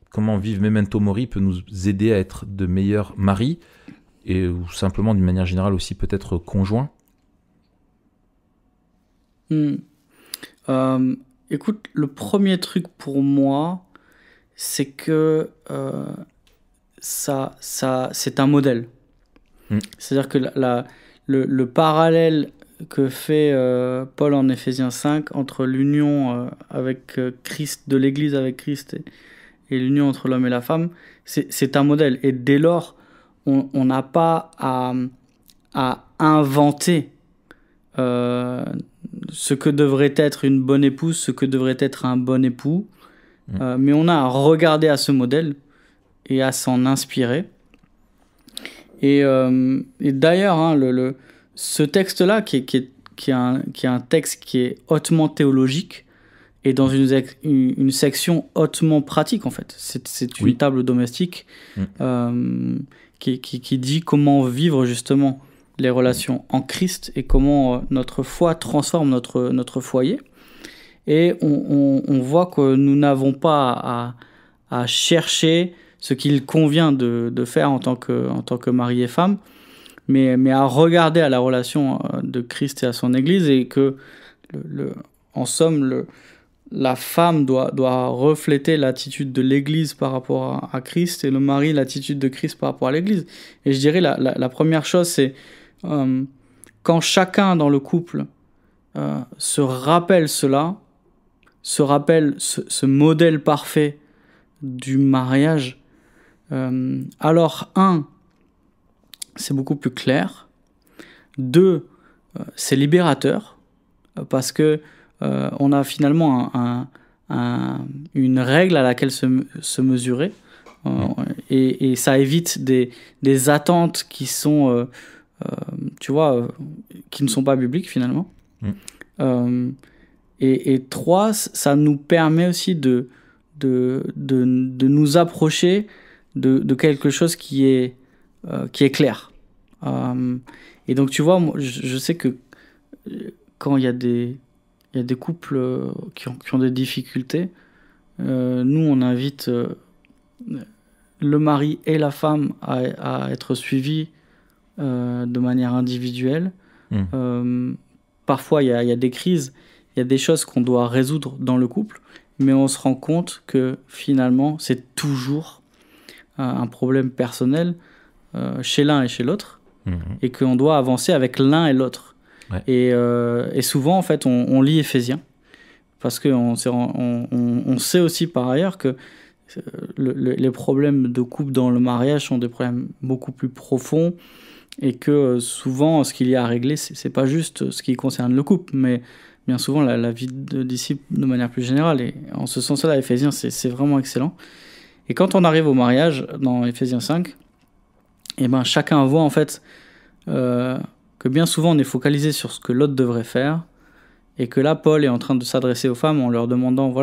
S1: comment vivre Memento Mori peut nous aider à être de meilleurs maris, ou simplement d'une manière générale aussi peut-être conjoints?
S2: Écoute, le premier truc pour moi, c'est que ça c'est un modèle. C'est-à-dire que le parallèle que fait Paul en Éphésiens 5 entre l'union avec Christ, de l'Église avec Christ, et l'union entre l'homme et la femme, c'est un modèle. Et dès lors, on n'a pas à inventer ce que devrait être une bonne épouse, ce que devrait être un bon époux, mais on a à regarder à ce modèle et à s'en inspirer. Et d'ailleurs, hein, ce texte-là, qui est un texte qui est hautement théologique, est dans une section hautement pratique, en fait. C'est une table domestique qui dit comment vivre justement les relations en Christ et comment notre foi transforme notre foyer. Et on voit que nous n'avons pas à chercher ce qu'il convient de faire en tant que mari et femme, mais à regarder à la relation de Christ et à son Église, et que, en somme, la femme doit refléter l'attitude de l'Église par rapport à Christ, et le mari l'attitude de Christ par rapport à l'Église. Et je dirais la première chose, c'est quand chacun dans le couple se rappelle cela, se rappelle ce modèle parfait du mariage, alors, 1, c'est beaucoup plus clair. 2, c'est libérateur, parce que on a finalement une règle à laquelle se mesurer, et ça évite des attentes qui sont, qui ne sont pas bibliques finalement. Et 3, ça nous permet aussi de nous approcher de quelque chose qui est clair. Et donc tu vois, moi, je sais que quand il y a des couples qui ont des difficultés, nous on invite le mari et la femme à être suivis de manière individuelle. Parfois il y a des crises, il y a des choses qu'on doit résoudre dans le couple, mais on se rend compte que finalement c'est toujours un problème personnel chez l'un et chez l'autre, et qu'on doit avancer avec l'un et l'autre. Et souvent, en fait, on lit Éphésiens, parce qu'on sait aussi par ailleurs que les problèmes de couple dans le mariage sont des problèmes beaucoup plus profonds, et que souvent, ce qu'il y a à régler, c'est pas juste ce qui concerne le couple, mais bien souvent la vie de disciple de manière plus générale. Et en ce sens-là, Éphésiens, c'est vraiment excellent. Et quand on arrive au mariage, dans Éphésiens 5, eh ben, chacun voit en fait que bien souvent on est focalisé sur ce que l'autre devrait faire, et que là, Paul est en train de s'adresser aux femmes en leur demandant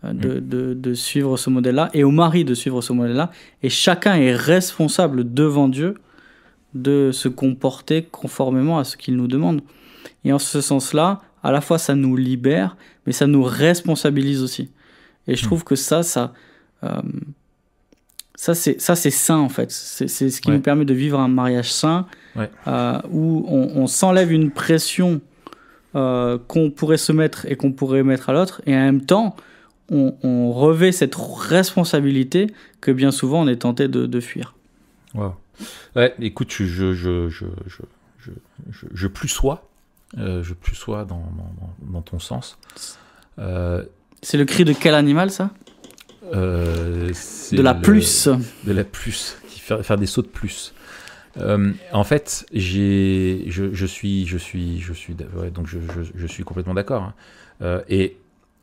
S2: de suivre ce modèle-là, et aux maris de suivre ce modèle-là, et chacun est responsable devant Dieu de se comporter conformément à ce qu'il nous demande. Et en ce sens-là, à la fois ça nous libère, mais ça nous responsabilise aussi. Et je trouve que ça c'est sain en fait. C'est ce qui nous permet de vivre un mariage sain, où on s'enlève une pression qu'on pourrait se mettre et qu'on pourrait mettre à l'autre, et en même temps on revêt cette responsabilité que bien souvent on est tenté de fuir.
S1: Wow. Ouais, écoute, je plus sois dans ton sens.
S2: C'est le cri de quel animal, ça?
S1: De la plus, qui fait faire des sauts de plus. En fait, je suis complètement d'accord. Et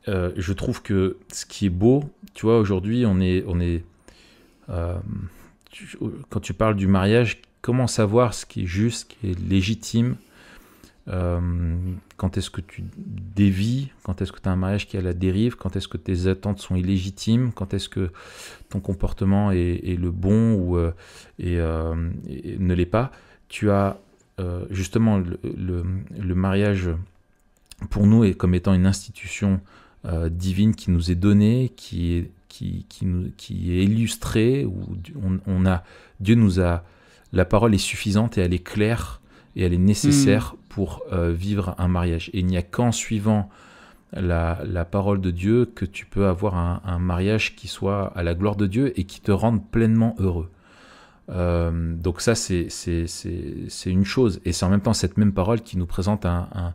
S1: je trouve que ce qui est beau, tu vois, aujourd'hui, quand tu parles du mariage, comment savoir ce qui est juste, ce qui est légitime? Quand est-ce que tu dévies? Quand est-ce que tu as un mariage qui est à la dérive? Quand est-ce que tes attentes sont illégitimes? Quand est-ce que ton comportement est le bon et ne l'est pas? Tu as justement le mariage pour nous est comme étant une institution divine qui nous est donnée, qui est illustrée, où Dieu nous a, la parole est suffisante et elle est claire et elle est nécessaire pour vivre un mariage. Et il n'y a qu'en suivant la parole de Dieu que tu peux avoir un mariage qui soit à la gloire de Dieu et qui te rende pleinement heureux. Donc ça, c'est une chose. Et c'est en même temps cette même parole qui nous présente un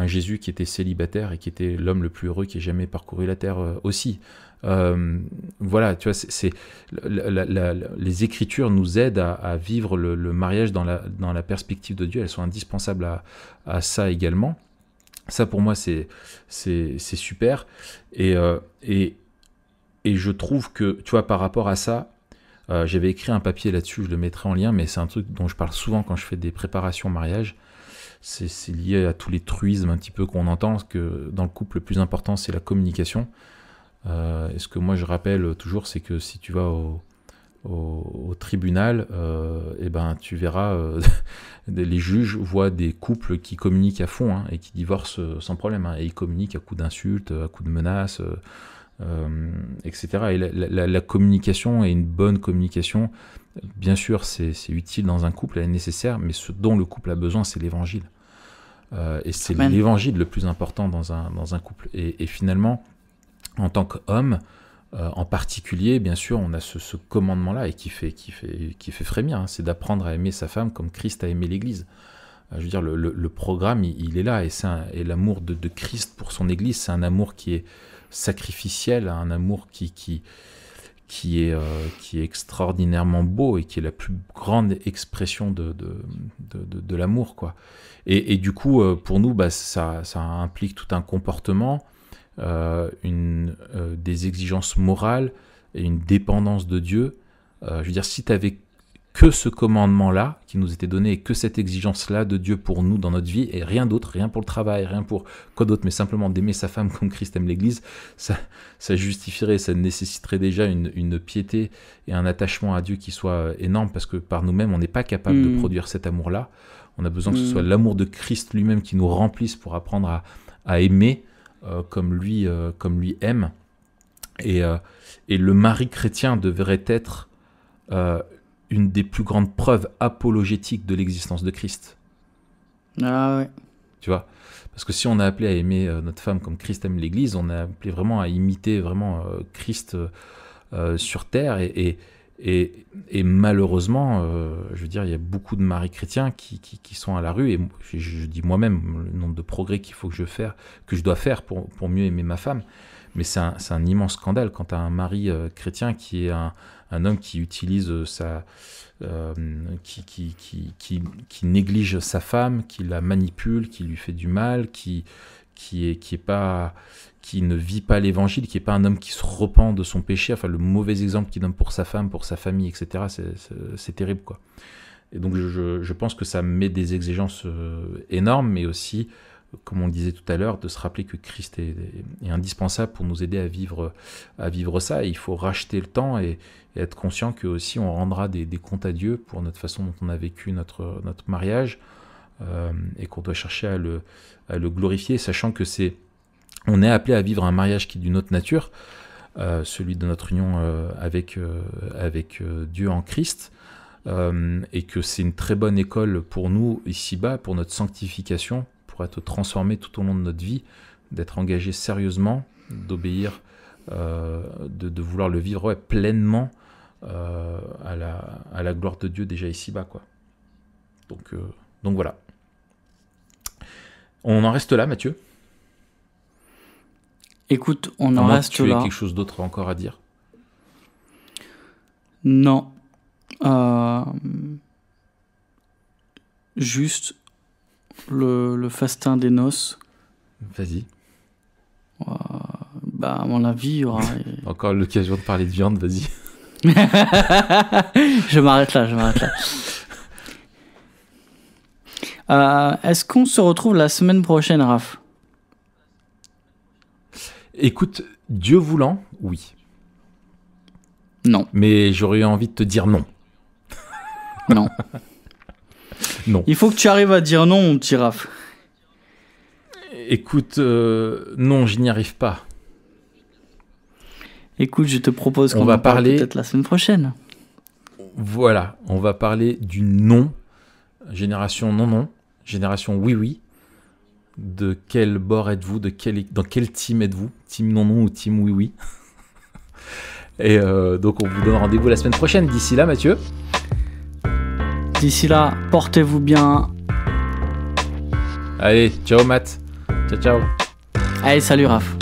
S1: Jésus qui était célibataire et qui était l'homme le plus heureux qui ait jamais parcouru la terre aussi. Voilà, tu vois, les Écritures nous aident à vivre le mariage dans la perspective de Dieu. Elles sont indispensables à ça également. Ça, pour moi, c'est super. Et je trouve que, tu vois, par rapport à ça, j'avais écrit un papier là-dessus, je le mettrai en lien, mais c'est un truc dont je parle souvent quand je fais des préparations au mariage. C'est lié à tous les truismes un petit peu qu'on entend, parce que dans le couple, le plus important, c'est la communication. Et ce que moi, je rappelle toujours, c'est que si tu vas au tribunal, et ben, tu verras, les juges voient des couples qui communiquent à fond, hein, et qui divorcent sans problème, hein, et ils communiquent à coups d'insultes, à coups de menaces, etc. Et la communication et une bonne communication, bien sûr, c'est utile dans un couple, elle est nécessaire, mais ce dont le couple a besoin, c'est l'évangile. Et c'est l'évangile le plus important dans un couple. Et finalement, en tant qu'homme, en particulier, bien sûr, on a ce commandement-là et qui fait frémir, hein, c'est d'apprendre à aimer sa femme comme Christ a aimé l'Église. Je veux dire, le programme, il est là, et l'amour de Christ pour son Église, c'est un amour qui est sacrificiel, un amour qui est extraordinairement beau et qui est la plus grande expression de l'amour, quoi. Et du coup, pour nous, bah, ça implique tout un comportement, des exigences morales et une dépendance de Dieu. Je veux dire, si tu avais que ce commandement-là qui nous était donné et que cette exigence-là de Dieu pour nous dans notre vie et rien d'autre, rien pour le travail, rien pour quoi d'autre, mais simplement d'aimer sa femme comme Christ aime l'Église, ça justifierait, ça nécessiterait déjà une piété et un attachement à Dieu qui soit énorme, parce que par nous-mêmes, on n'est pas capable de produire cet amour-là. On a besoin que ce soit l'amour de Christ lui-même qui nous remplisse pour apprendre à aimer comme lui aime. Et le mari chrétien devrait être une des plus grandes preuves apologétiques de l'existence de Christ.
S2: Ah ouais.
S1: Tu vois ? Parce que si on a appelé à aimer notre femme comme Christ aime l'Église, on a appelé vraiment à imiter vraiment Christ sur terre. Et malheureusement, je veux dire, il y a beaucoup de maris chrétiens qui sont à la rue. Et je dis moi-même le nombre de progrès que je dois faire pour mieux aimer ma femme. Mais c'est un immense scandale quand tu as un mari chrétien qui est un homme qui utilise qui néglige sa femme, qui la manipule, qui lui fait du mal, qui ne vit pas l'évangile, qui n'est pas un homme qui se repent de son péché, enfin le mauvais exemple qu'il donne pour sa femme, pour sa famille, etc. C'est terrible, quoi. Et donc je pense que ça met des exigences énormes, mais aussi, comme on le disait tout à l'heure, de se rappeler que Christ est indispensable pour nous aider à vivre ça. Et il faut racheter le temps et être conscient que aussi on rendra des comptes à Dieu pour notre façon dont on a vécu notre mariage, et qu'on doit chercher à le glorifier, sachant que on est appelé à vivre un mariage qui est d'une autre nature, celui de notre union avec Dieu en Christ, et que c'est une très bonne école pour nous ici-bas, pour notre sanctification, pour être transformé tout au long de notre vie, d'être engagé sérieusement, d'obéir, de vouloir le vivre pleinement à la gloire de Dieu déjà ici-bas, quoi. Donc voilà. On en reste là, Mathieu?
S2: Écoute, on en reste
S1: tu
S2: là.
S1: as quelque chose d'autre encore à dire?
S2: Non. Juste le festin des noces.
S1: Vas-y.
S2: Bah, à mon avis, il y aura...
S1: Encore l'occasion de parler de viande, vas-y.
S2: Je m'arrête là. Est-ce qu'on se retrouve la semaine prochaine, Raph?
S1: Écoute, Dieu voulant, oui.
S2: Non.
S1: Mais j'aurais envie de te dire non.
S2: Non.
S1: Non.
S2: Il faut que tu arrives à dire non, mon petit Raph.
S1: Écoute, non, je n'y arrive pas.
S2: Écoute, je te propose qu'on en parle peut-être la semaine prochaine.
S1: Voilà, on va parler du non. Génération non, génération oui. De quel bord êtes-vous? Dans quel team êtes-vous? Team non ou team oui? Et donc on vous donne rendez-vous la semaine prochaine. D'ici là, Mathieu.
S2: D'ici là, portez-vous bien.
S1: Allez, ciao Matt. Ciao.
S2: Allez, salut Raph.